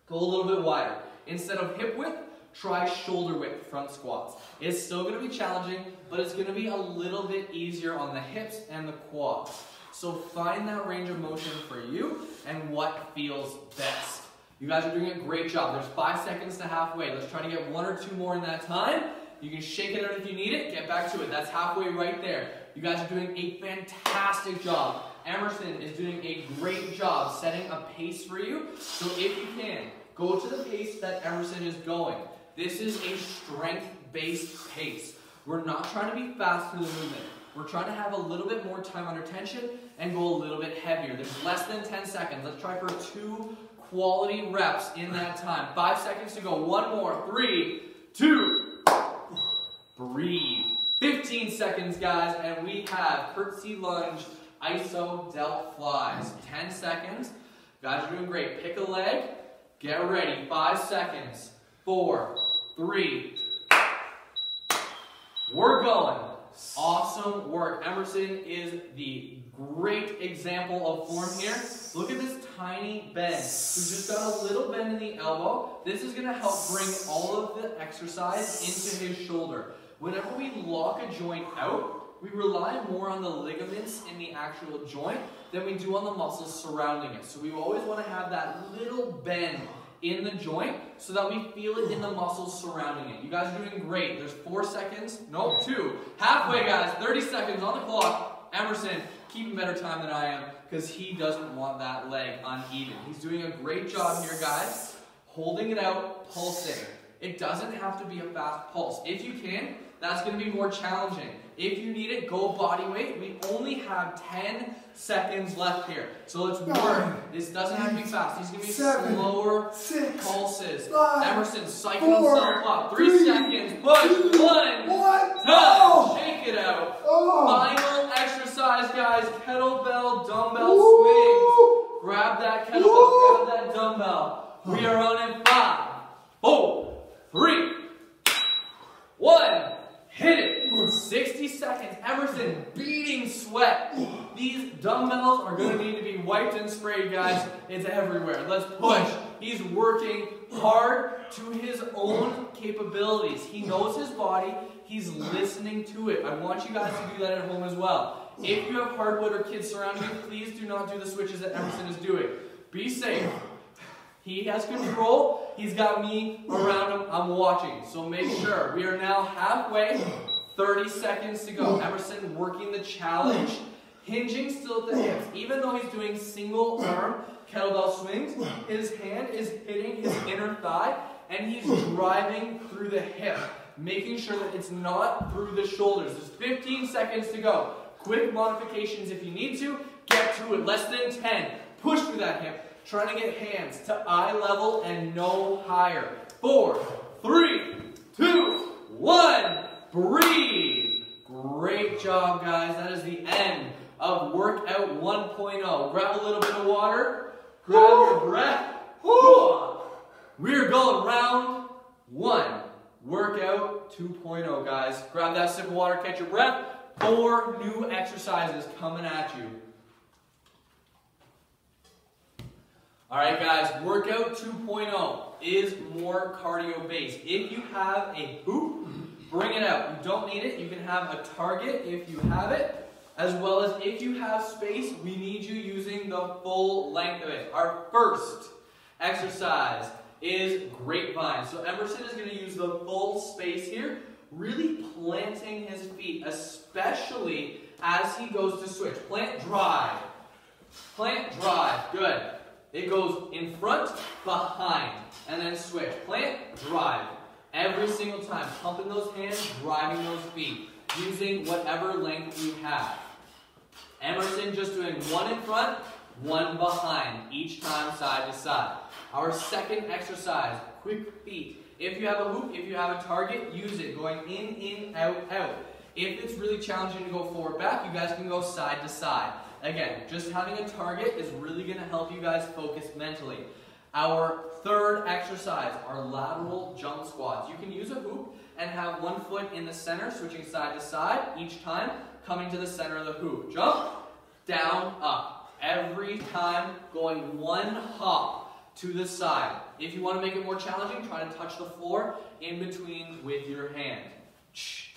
go a little bit wider. Instead of hip width, try shoulder width front squats. It's still going to be challenging, but it's going to be a little bit easier on the hips and the quads. So find that range of motion for you and what feels best. You guys are doing a great job. There's 5 seconds to halfway. Let's try to get 1 or 2 more in that time. You can shake it out if you need it. Get back to it. That's halfway right there. You guys are doing a fantastic job. Emerson is doing a great job setting a pace for you. So if you can, go to the pace that Emerson is going. This is a strength-based pace. We're not trying to be fast through the movement. We're trying to have a little bit more time under tension and go a little bit heavier. There's less than 10 seconds. Let's try for 2 quality reps in that time. 5 seconds to go. 1 more. 3, 2. Breathe. 15 seconds, guys, and we have curtsy lunge, iso delt flies. 10 seconds. Guys are doing great. Pick a leg. Get ready. 5 seconds. 4, 3. We're going. Awesome work. Emerson is the great example of form here. Look at this tiny bend. We've just got a little bend in the elbow. This is going to help bring all of the exercise into his shoulder. Whenever we lock a joint out, we rely more on the ligaments in the actual joint than we do on the muscles surrounding it. So we always want to have that little bend in the joint so that we feel it in the muscles surrounding it. You guys are doing great. There's 4 seconds. No, 2. Halfway, guys. 30 seconds on the clock. Emerson, keeping better time than I am because he doesn't want that leg uneven. He's doing a great job here, guys. Holding it out, pulsing. It doesn't have to be a fast pulse. If you can, that's going to be more challenging. If you need it, go body weight. We only have 10 seconds left here. So let's work. This doesn't have to be fast. These are going to be slower pulses. Emerson, cycle himself up. 3 seconds. Push. 1. Done. Shake it out. Final exercise, guys. Kettlebell, dumbbell swings. Grab that kettlebell. Grab that dumbbell. We are on in 5, 4, 3, 1. Hit it. 60 seconds. Emerson beating sweat. These dumbbells are going to need to be wiped and sprayed, guys. It's everywhere. Let's push. He's working hard to his own capabilities. He knows his body. He's listening to it. I want you guys to do that at home as well. If you have hardwood or kids surrounding you, please do not do the switches that Emerson is doing. Be safe. He has control. He's got me around him. I'm watching. So make sure. We are now halfway. 30 seconds to go. Emerson working the challenge. Hinging still at the hips. Even though he's doing single arm kettlebell swings, his hand is hitting his inner thigh and he's driving through the hip. Making sure that it's not through the shoulders. There's 15 seconds to go. Quick modifications if you need to. Get to it. Less than 10. Push through that hip. Trying to get hands to eye level and no higher. 4, 3, 2, 1. Breathe. Great job, guys. That is the end of workout 1.0. Grab a little bit of water. Grab your breath. We're going round 1. Workout 2.0, guys. Grab that sip of water, catch your breath. 4 new exercises coming at you. Alright guys, workout 2.0 is more cardio based. If you have a hoop, bring it out. You don't need it. You can have a target if you have it. As well as if you have space, we need you using the full length of it. Our first exercise is grapevine. So Emerson is going to use the full space here, really planting his feet, especially as he goes to switch. Plant, drive. Plant, drive. Good. It goes in front, behind, and then switch. Plant, drive. Every single time, pumping those hands, driving those feet, using whatever length you have. Emerson just doing 1 in front, 1 behind, each time side to side. Our second exercise, quick feet. If you have a hoop, if you have a target, use it. Going in, out, out. If it's really challenging to go forward, back, you guys can go side to side. Again, just having a target is really going to help you guys focus mentally. Our third exercise, our lateral jump squats. You can use a hoop and have 1 foot in the center, switching side to side, each time coming to the center of the hoop. Jump, down, up. Every time going 1 hop to the side. If you want to make it more challenging, try to touch the floor in between with your hand.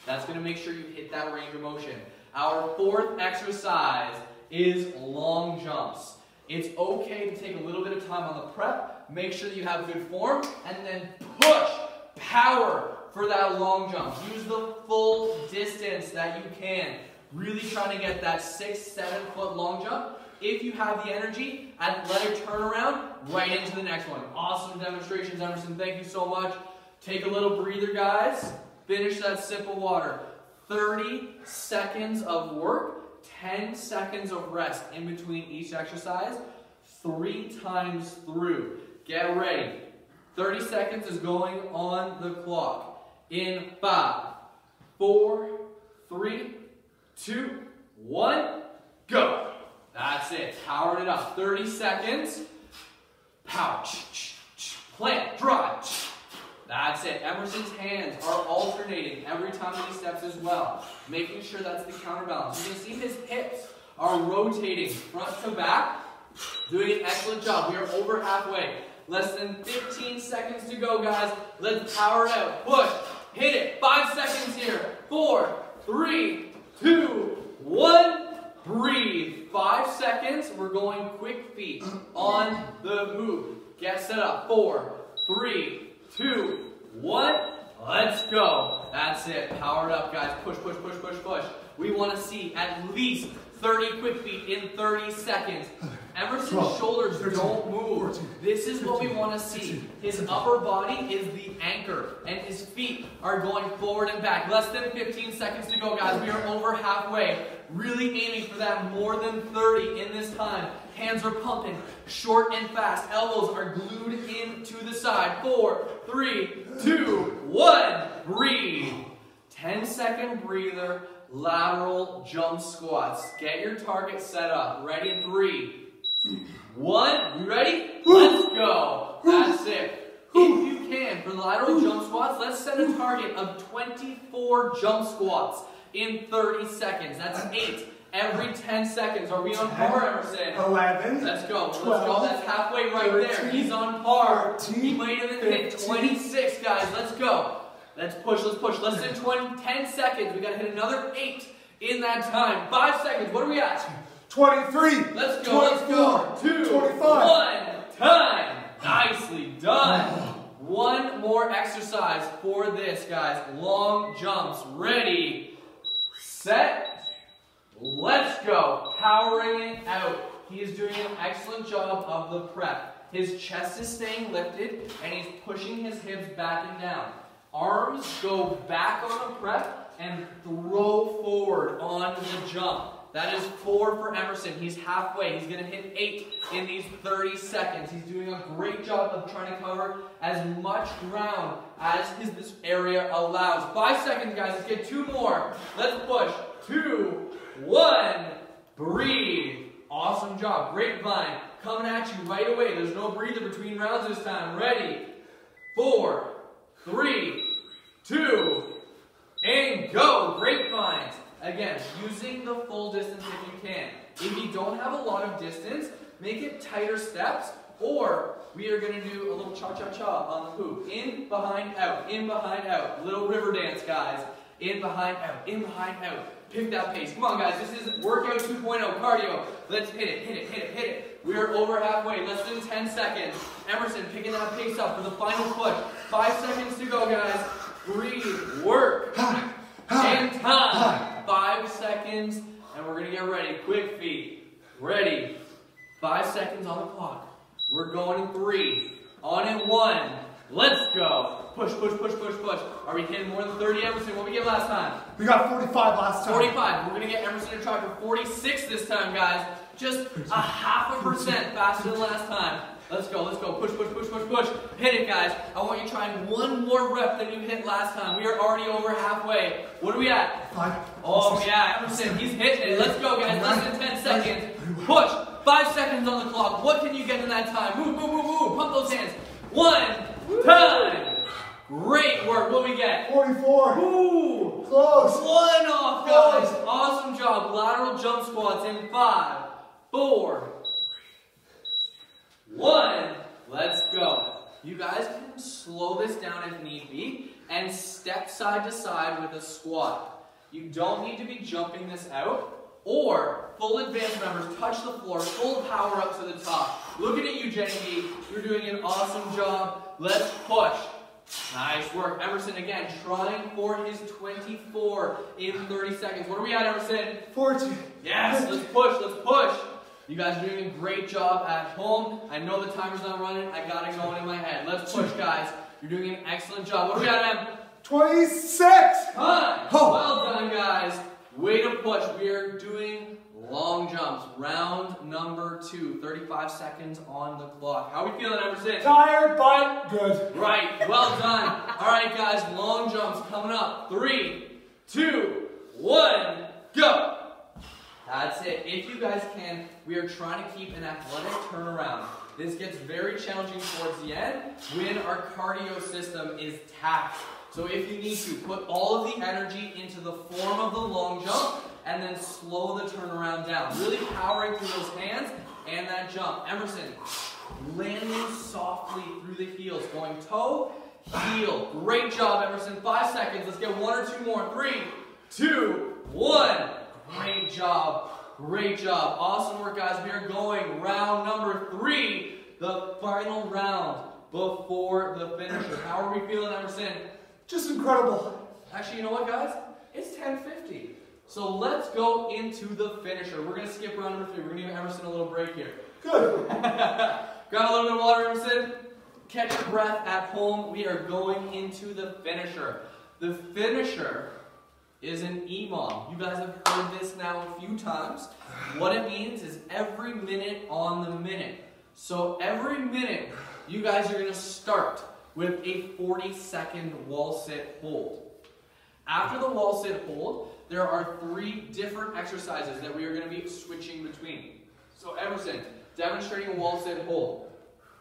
That's going to make sure you hit that range of motion. Our fourth exercise is long jumps. It's okay to take a little bit of time on the prep, make sure that you have good form, and then push, power for that long jump. Use the full distance that you can. Really trying to get that 6-7 foot long jump. If you have the energy, athletic turnaround, right into the next one. Awesome demonstrations, Emerson. Thank you so much. Take a little breather, guys. Finish that sip of water. 30 seconds of work. 10 seconds of rest in between each exercise, 3 times through. Get ready. 30 seconds is going on the clock. In 5, 4, 3, 2, 1, go. That's it. Powered it up. 30 seconds. Power. Plant. Drive. That's it. Emerson's hands are alternating every time that he steps as well, making sure that's the counterbalance. You can see his hips are rotating front to back, doing an excellent job. We are over halfway. Less than 15 seconds to go, guys. Let's power it out. Push. Hit it. 5 seconds here. 4, 3, 2, 1. Breathe. 5 seconds. We're going quick feet on the move. Get set up. 4, 3, 2, 1. Let's go. That's it. Power it up, guys. Push, push, push, push, push. We want to see at least 30 quick feet in 30 seconds. Emerson's shoulders don't move. This is what we want to see. His upper body is the anchor, and his feet are going forward and back. Less than 15 seconds to go, guys. We are over halfway. Really aiming for that more than 30 in this time. Hands are pumping, short and fast. Elbows are glued into the side. 4, 3, 2, 1. Breathe. 10-second breather. Lateral jump squats. Get your target set up. Ready in 3, 1. You ready? Let's go. That's it. If you can, for the lateral jump squats, let's set a target of 24 jump squats in 30 seconds. That's 8 every 10 seconds. Are we on par, Emerson? 11. Let's go. 12, Let's go. That's halfway right 13, there. He's on par. 14, He might even hit 15. 26, guys. Let's go. Let's push, let's push. Less than 10 seconds. We gotta hit another 8 in that time. 5 seconds. What are we at? 23. Let's go, let's go. 2, 25. 1. Time. Nicely done. One more exercise for this, guys. Long jumps. Ready, set, let's go. Powering it out. He is doing an excellent job of the prep. His chest is staying lifted, and he's pushing his hips back and down. Arms go back on the prep and throw forward on the jump. That is 4 for Emerson. He's halfway. He's going to hit 8 in these 30 seconds. He's doing a great job of trying to cover as much ground as this area allows. 5 seconds, guys. Let's get 2 more. Let's push. 2, 1. Breathe. Awesome job. Grapevine coming at you right away. There's no breather between rounds this time. Ready. 4, 3, 2, and go. Grapevines. Again, using the full distance if you can. If you don't have a lot of distance, make it tighter steps, or we are going to do a little cha-cha-cha on the hoop. In, behind, out. In, behind, out. Little river dance, guys. In, behind, out. In, behind, out. Pick that pace. Come on, guys. This is workout 2.0 cardio. Let's hit it, hit it, hit it, hit it. We are over halfway. Less than 10 seconds. Emerson picking that pace up for the final push. 5 seconds to go, guys. Breathe. Work. And time. 5 seconds. And we're going to get ready. Quick feet. Ready. 5 seconds on the clock. We're going in 3. On in 1. Let's go. Push, push, push, push, push. Are we hitting more than 30, Emerson? What did we get last time? We got 45 last time. 45. We're going to get Emerson to try for 46 this time, guys. Just a 0.5% faster than last time. Let's go, let's go. Push, push, push, push, push. Hit it, guys. I want you trying 1 more rep than you hit last time. We are already over halfway. What are we at? 5. Oh, yeah, Emerson, he's hitting it. Let's go, guys. Less than 10 seconds. Push. 5 seconds on the clock. What can you get in that time? Move, move, move, move. Pump those hands. 1. Time. Great work. What do we get? 44. Ooh. Close. 1 off, guys. Close. Awesome job. Lateral jump squats in 5, 4, 1. Let's go. You guys can slow this down if need be and step side to side with a squat. You don't need to be jumping this out, or full advanced members touch the floor, full power up to the top. Looking at you, Genevieve. You're doing an awesome job. Let's push. Nice work. Emerson again trying for his 24 in 30 seconds. What are we at, Emerson? 40. Yes, let's push, let's push. You guys are doing a great job at home. I know the timer's not running. I got it going in my head. Let's push, guys. You're doing an excellent job. What do we got, Em? 26. Time. Oh. Well done, guys. Way to push. We are doing long jumps. Round number 2. 35 seconds on the clock. How are we feeling, Emerson? Tired, but good. Right. Well done. All right, guys. Long jumps coming up. 3, 2, 1, go. That's it. If you guys can, we are trying to keep an athletic turnaround. This gets very challenging towards the end when our cardio system is taxed. So if you need to, put all of the energy into the form of the long jump and then slow the turnaround down. Really powering through those hands and that jump. Emerson, landing softly through the heels, going toe, heel. Great job, Emerson. 5 seconds. Let's get 1 or 2 more. 3, 2, 1. Great job. Great job. Awesome work, guys. We are going round number 3, the final round before the finisher. How are we feeling, Emerson? Just incredible. Actually, you know what, guys? It's 10:50. So let's go into the finisher. We're going to skip round number 3. We're going to give Emerson a little break here. Good. Grab a little bit of water, Emerson. Catch your breath at home. We are going into the finisher. The finisher is an EMOM. You guys have heard this now a few times. What it means is every minute on the minute. So every minute, you guys are going to start with a 40-second wall sit hold. After the wall sit hold, there are 3 different exercises that we are going to be switching between. So Emerson, demonstrating a wall sit hold.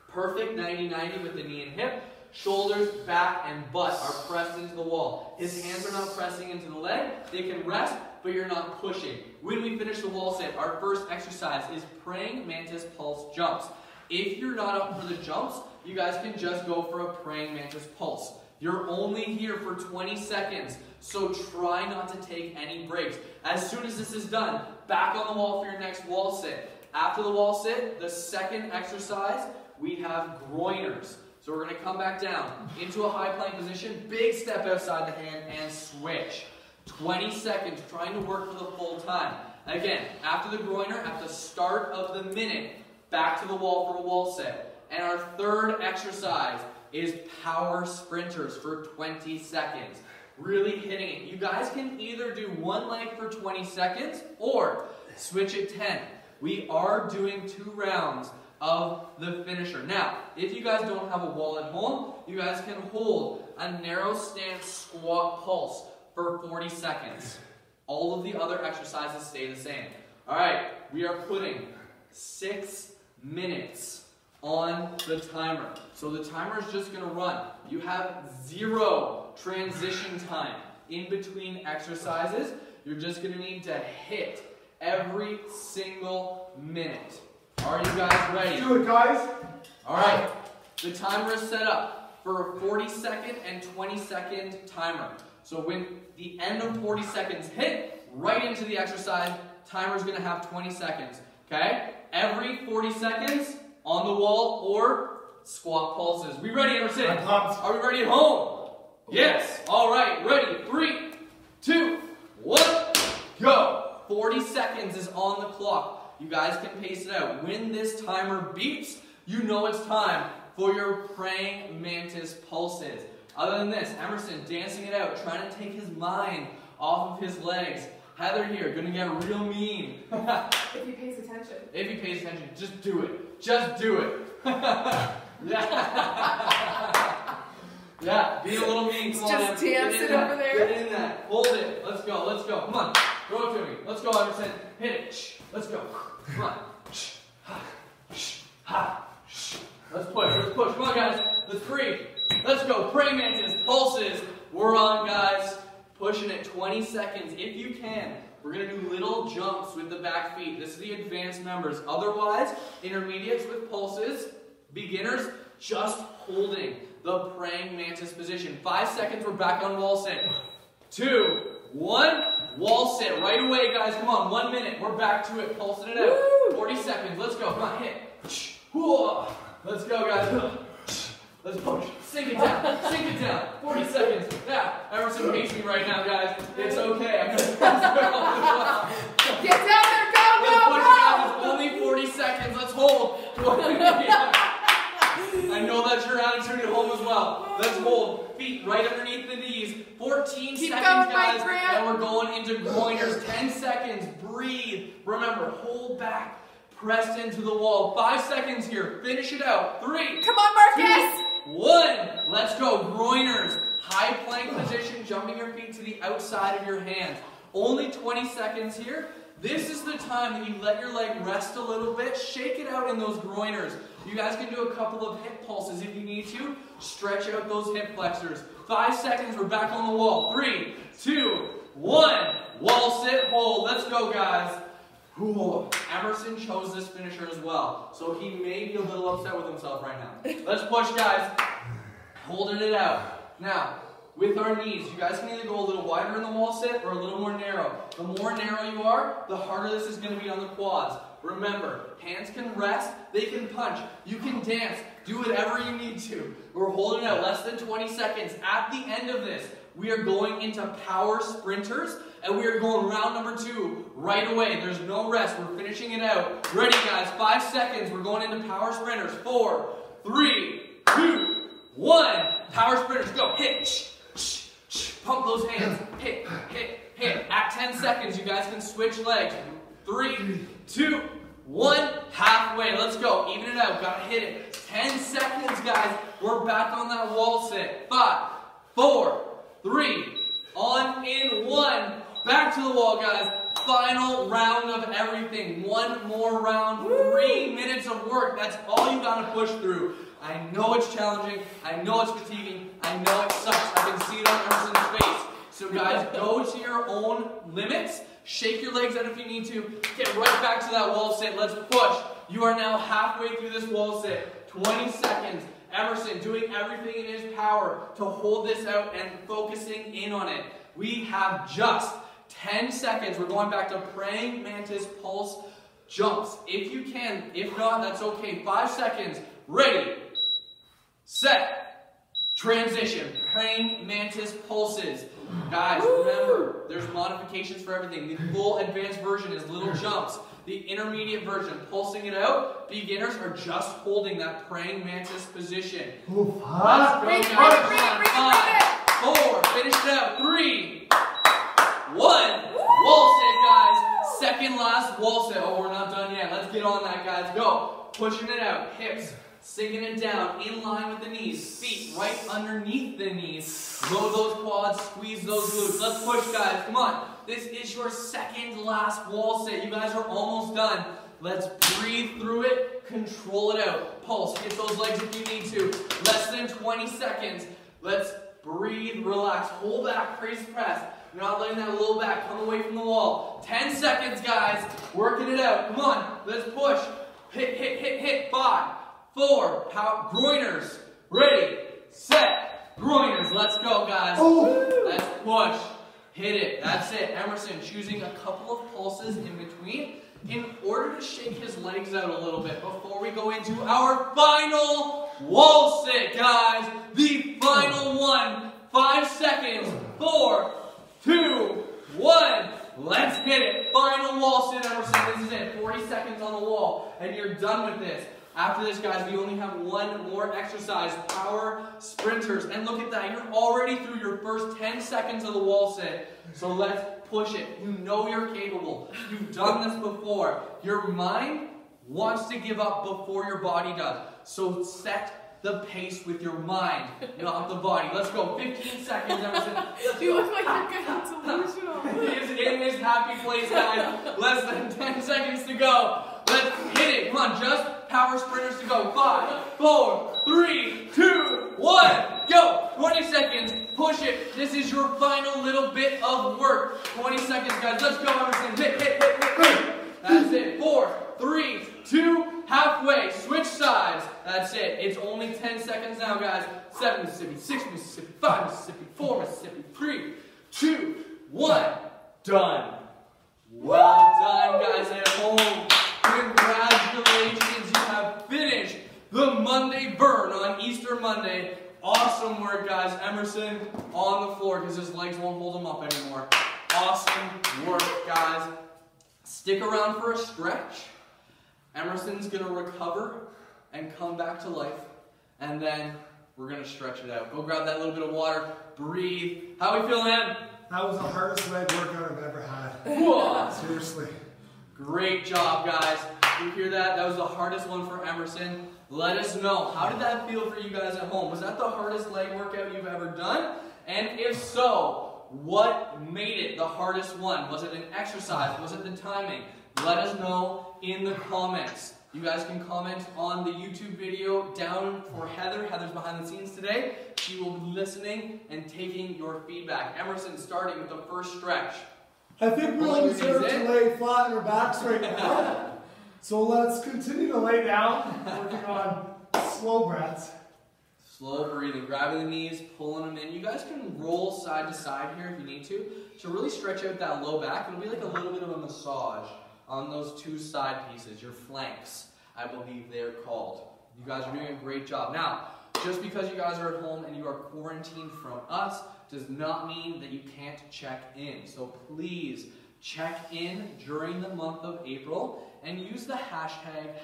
Perfect 90-90 with the knee and hip. Shoulders, back, and butt are pressed into the wall. His hands are not pressing into the leg. They can rest, but you're not pushing. When we finish the wall sit, our first exercise is praying mantis pulse jumps. If you're not up for the jumps, you guys can just go for a praying mantis pulse. You're only here for 20 seconds, so try not to take any breaks. As soon as this is done, back on the wall for your next wall sit. After the wall sit, the second exercise, we have groiners. So we're going to come back down into a high plank position, big step outside the hand, and switch. 20 seconds, trying to work for the full time. Again, after the groiner, at the start of the minute, back to the wall for a wall sit. And our third exercise is power sprinters for 20 seconds. Really hitting it. You guys can either do one leg for 20 seconds or switch at 10. We are doing 2 rounds of the finisher. Now, if you guys don't have a wall at home, you guys can hold a narrow stance squat pulse for 40 seconds. All of the other exercises stay the same. All right, we are putting 6 minutes on the timer. So the timer is just going to run. You have 0 transition time in between exercises. You're just going to need to hit every single minute. Are you guys ready? Let's do it, guys. All right. The timer is set up for a 40-second and 20-second timer. So when the end of 40 seconds hit, right into the exercise, timer's going to have 20 seconds. Okay? Every 40 seconds, on the wall or squat pulses. We ready, Emerson? I'm pumped. Are we ready at home? Yes. All right. Ready. 3, 2, 1, go. 40 seconds is on the clock. You guys can pace it out. When this timer beeps, you know it's time for your praying mantis pulses. Other than this, Emerson dancing it out, trying to take his mind off of his legs. Heather here, gonna get real mean. If he pays attention. If he pays attention, just do it. Just do it. Yeah. Yeah, be a little mean. Come on, just dancing over there. Get in that. Hold it. Let's go. Let's go. Come on. Throw it to me. Let's go, Emerson. Hit it. Shh. Let's go. Come on. Shh. Ha. Shh. Ha. Shh. Let's push. Let's push. Come on, guys. Let's breathe. Let's go. Praying mantis. Pulses. We're on, guys. Pushing it 20 seconds if you can. We're going to do little jumps with the back feet. This is the advanced members. Otherwise, intermediates with pulses. Beginners, just holding the praying mantis position. 5 seconds, we're back on wall sit. 2, 1, wall sit. Right away, guys. Come on, 1 minute. We're back to it. Pulsing it out. 40 seconds. Let's go. Come on, hit. Let's go, guys. Let's push. Sink it down. Sink it down. 40 seconds. Yeah. Emerson hates me right now, guys. It's okay. I'm going to pass it off as well. Get down there. Go, Let's go, push it out. It's only 40 seconds. Let's hold. I know that's your attitude at home as well. Let's hold. Feet right underneath the knees. 14 Keep seconds, going, guys. my friend. And we're going into groiners. 10 seconds. Breathe. Remember, hold back. Press into the wall. 5 seconds here. Finish it out. 3. Come on, Marcus. 2, 1. Let's go. Groiners. High plank position, jumping your feet to the outside of your hands. Only 20 seconds here. This is the time that you let your leg rest a little bit. Shake it out in those groiners. You guys can do a couple of hip pulses if you need to. Stretch out those hip flexors. 5 seconds, we're back on the wall. 3, 2, 1. Wall sit, hold. Let's go, guys. Ooh. Emerson chose this finisher as well, so he may be a little upset with himself right now. Let's push, guys. Holding it out. Now, with our knees, you guys can either go a little wider in the wall sit or a little more narrow. The more narrow you are, the harder this is going to be on the quads. Remember, hands can rest, they can punch, you can dance, do whatever you need to. We're holding out less than 20 seconds. At the end of this, we are going into power sprinters, and we are going round number 2 right away. There's no rest. We're finishing it out. Ready, guys? 5 seconds. We're going into power sprinters. 4, 3, 2, 1. Power sprinters. Go. Hit. Pump those hands. Hit, hit, hit. At 10 seconds, you guys can switch legs. 3, 2, 1. Halfway. Let's go. Even it out. Gotta hit it. 10 seconds, guys. We're back on that wall sit. 5, 4, 3, on in 1. Back to the wall, guys. Final round of everything. One more round. 3 minutes of work. That's all you gotta push through. I know it's challenging. I know it's fatiguing. I know it sucks. I can see it on Emerson's face. So guys, go to your own limits. Shake your legs out if you need to. Get right back to that wall sit. Let's push. You are now halfway through this wall sit. 20 seconds. Emerson doing everything in his power to hold this out and focusing in on it. We have just 10 seconds. We're going back to praying mantis pulse jumps. If you can, if not, that's okay. 5 seconds. Ready, set, transition. Praying mantis pulses. Guys, remember, there's modifications for everything. The full advanced version is little jumps. The intermediate version, pulsing it out, beginners are just holding that praying mantis position. Let's go, guys. 5, 4, finish it out. 3, 1. Wall sit, guys. Second last wall sit. Oh, we're not done yet. Let's get on that, guys. Go. Pushing it out. Hips. Sinking it down. In line with the knees. Feet right underneath the knees. Load those quads. Squeeze those glutes. Let's push, guys. Come on. This is your second last wall sit. You guys are almost done. Let's breathe through it. Control it out. Pulse. Hit those legs if you need to. Less than 20 seconds. Let's breathe. Relax. Hold back. Crazy press. You're not letting that low back come away from the wall. 10 seconds, guys. Working it out. Come on. Let's push. Hit, hit, hit, hit. 5, 4. Groiners. Ready, set, groiners. Let's go, guys. Let's push. Hit it. That's it. Emerson choosing a couple of pulses in between in order to shake his legs out a little bit before we go into our final wall sit, guys. The final one. 5 seconds. 4, 2, 1. Let's hit it. Final wall sit, Emerson. This is it. 40 seconds on the wall, and you're done with this. After this, guys, we only have one more exercise, power sprinters. And look at that, you're already through your first 10 seconds of the wall sit. So let's push it. You know you're capable. You've done this before. Your mind wants to give up before your body does. So set the pace with your mind, not the body. Let's go. 15 seconds, Emerson. You look like you're getting delusional. He is in his happy place, guys. Less than 10 seconds to go. Let's hit it. Come on, just power sprinters to go. 5, 4, 3, 2, 1. Go. 20 seconds. Push it. This is your final little bit of work. 20 seconds, guys. Let's go, Emerson. Hit, hit, hit, hit, hit. That's it. 4, 3, 2, halfway. Switch sides. That's it. It's only 10 seconds now, guys. 7 Mississippi, 6 Mississippi, 5 Mississippi, 4 Mississippi, 3, 2, 1. Done. Well done, guys at home. Congratulations, you have finished the Monday burn on Easter Monday. Awesome work, guys. Emerson on the floor because his legs won't hold him up anymore. Awesome work, guys. Stick around for a stretch. Emerson's going to recover and come back to life. And then we're going to stretch it out. Go grab that little bit of water. Breathe. How we feeling, Em? That was the hardest leg workout I've ever had. Seriously. Great job, guys. You hear that? That was the hardest one for Emerson. Let us know. How did that feel for you guys at home? Was that the hardest leg workout you've ever done? And if so, what made it the hardest one? Was it an exercise? Was it the timing? Let us know in the comments. You guys can comment on the YouTube video down for Heather. Heather's behind the scenes today. She will be listening and taking your feedback. Emerson, starting with the first stretch. I think we all deserve to lay flat on our backs right now. So let's continue to lay down, working on slow breaths. Slow breathing, grabbing the knees, pulling them in. You guys can roll side to side here if you need to really stretch out that low back. It'll be like a little bit of a massage on those two side pieces, your flanks, I believe they're called. You guys are doing a great job. Now, just because you guys are at home and you are quarantined from us does not mean that you can't check in. So please check in during the month of April and use the hashtag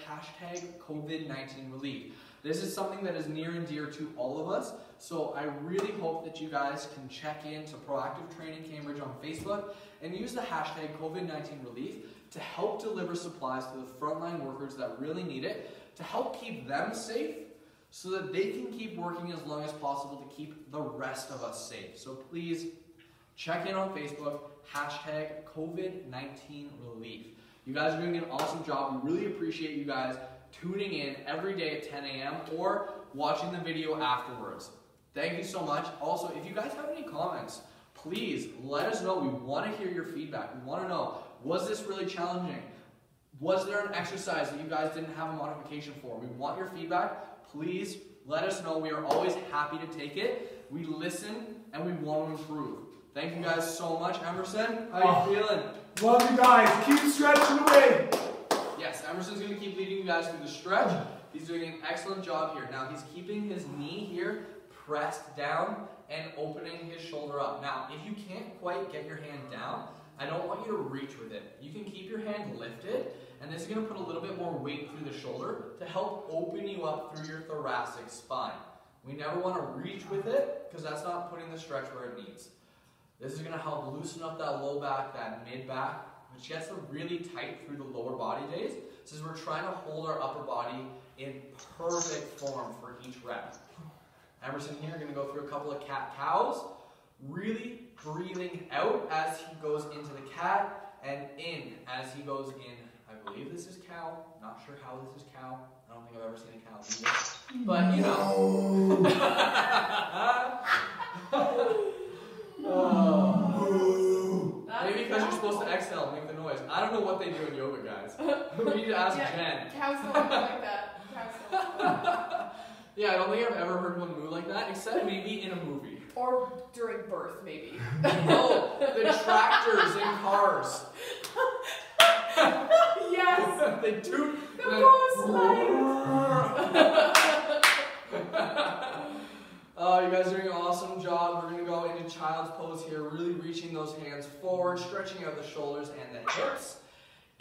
COVID-19 relief. This is something that is near and dear to all of us, so I really hope that you guys can check in to Proactive Training Cambridge on Facebook and use the hashtag COVID-19 relief to help deliver supplies to the frontline workers that really need it, to help keep them safe so that they can keep working as long as possible to keep the rest of us safe. So please check in on Facebook, hashtag COVID-19 relief. You guys are doing an awesome job. We really appreciate you guys tuning in every day at 10 a.m. or watching the video afterwards. Thank you so much. Also, if you guys have any comments, please let us know. We want to hear your feedback. We want to know, was this really challenging? Was there an exercise that you guys didn't have a modification for? We want your feedback. Please let us know. We are always happy to take it. We listen and we want to improve. Thank you guys so much. Emerson, how you feeling? Love you guys. Keep stretching away. Yes, Emerson's going to keep leading you guys through the stretch. He's doing an excellent job here. Now he's keeping his knee here pressed down and opening his shoulder up. Now, if you can't quite get your hand down, I don't want you to reach with it. You can keep your hand lifted, and this is going to put a little bit more weight through the shoulder to help open you up through your thoracic spine. We never want to reach with it because that's not putting the stretch where it needs. This is going to help loosen up that low back, that mid back, which gets really tight through the lower body days. This is we're trying to hold our upper body in perfect form for each rep. Emerson here, going to go through a couple of cat-cows, really breathing out as he goes into the cat and in as he goes in. I believe this is cow, not sure how this is cow. I don't think I've ever seen a cow do this, but you know. Maybe because you're supposed to exhale and make the noise. I don't know what they do in yoga, guys. We need to ask Jen. Cows don't look like that. Cows don't look like that. Yeah, I don't think I've ever heard one move like that, except maybe in a movie. Or during birth, maybe. Oh, the tractors in cars. Yes. They do. The most lights. Oh, you guys are doing an awesome job. We're going to go into child's pose here, really reaching those hands forward, stretching out the shoulders and the hips.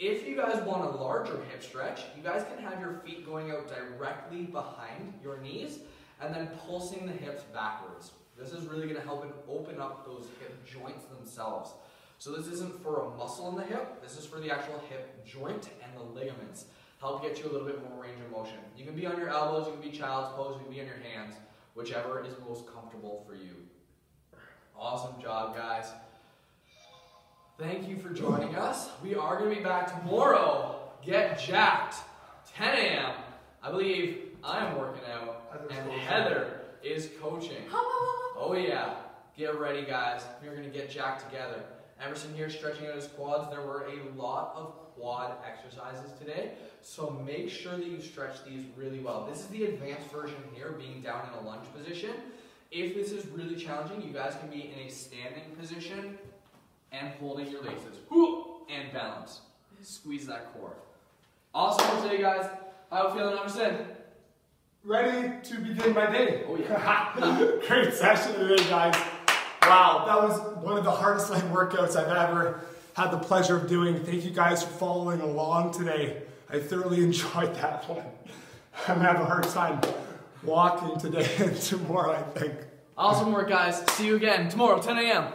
If you guys want a larger hip stretch, you guys can have your feet going out directly behind your knees and then pulsing the hips backwards. This is really going to help open up those hip joints themselves. So this isn't for a muscle in the hip, this is for the actual hip joint and the ligaments. Help get you a little bit more range of motion. You can be on your elbows, you can be child's pose, you can be on your hands, whichever is most comfortable for you. Awesome job, guys. Thank you for joining us. We are going to be back tomorrow. Get jacked. 10 a.m. I believe I'm working out, and Heather is coaching. Oh yeah. Get ready, guys. We're going to get jacked together. Emerson here stretching out his quads. There were a lot of quad exercises today, so make sure that you stretch these really well. This is the advanced version here, being down in a lunge position. If this is really challenging, you guys can be in a standing position and holding your laces. And balance. Squeeze that core. Awesome for today, guys. How are you feeling, Emerson? Ready to begin my day. Oh yeah. Great session today, guys. Wow, that was one of the hardest leg workouts I've ever had the pleasure of doing. Thank you guys for following along today. I thoroughly enjoyed that one. I'm gonna have a hard time walking today and tomorrow, I think. Awesome work, guys. See you again tomorrow, 10 a.m.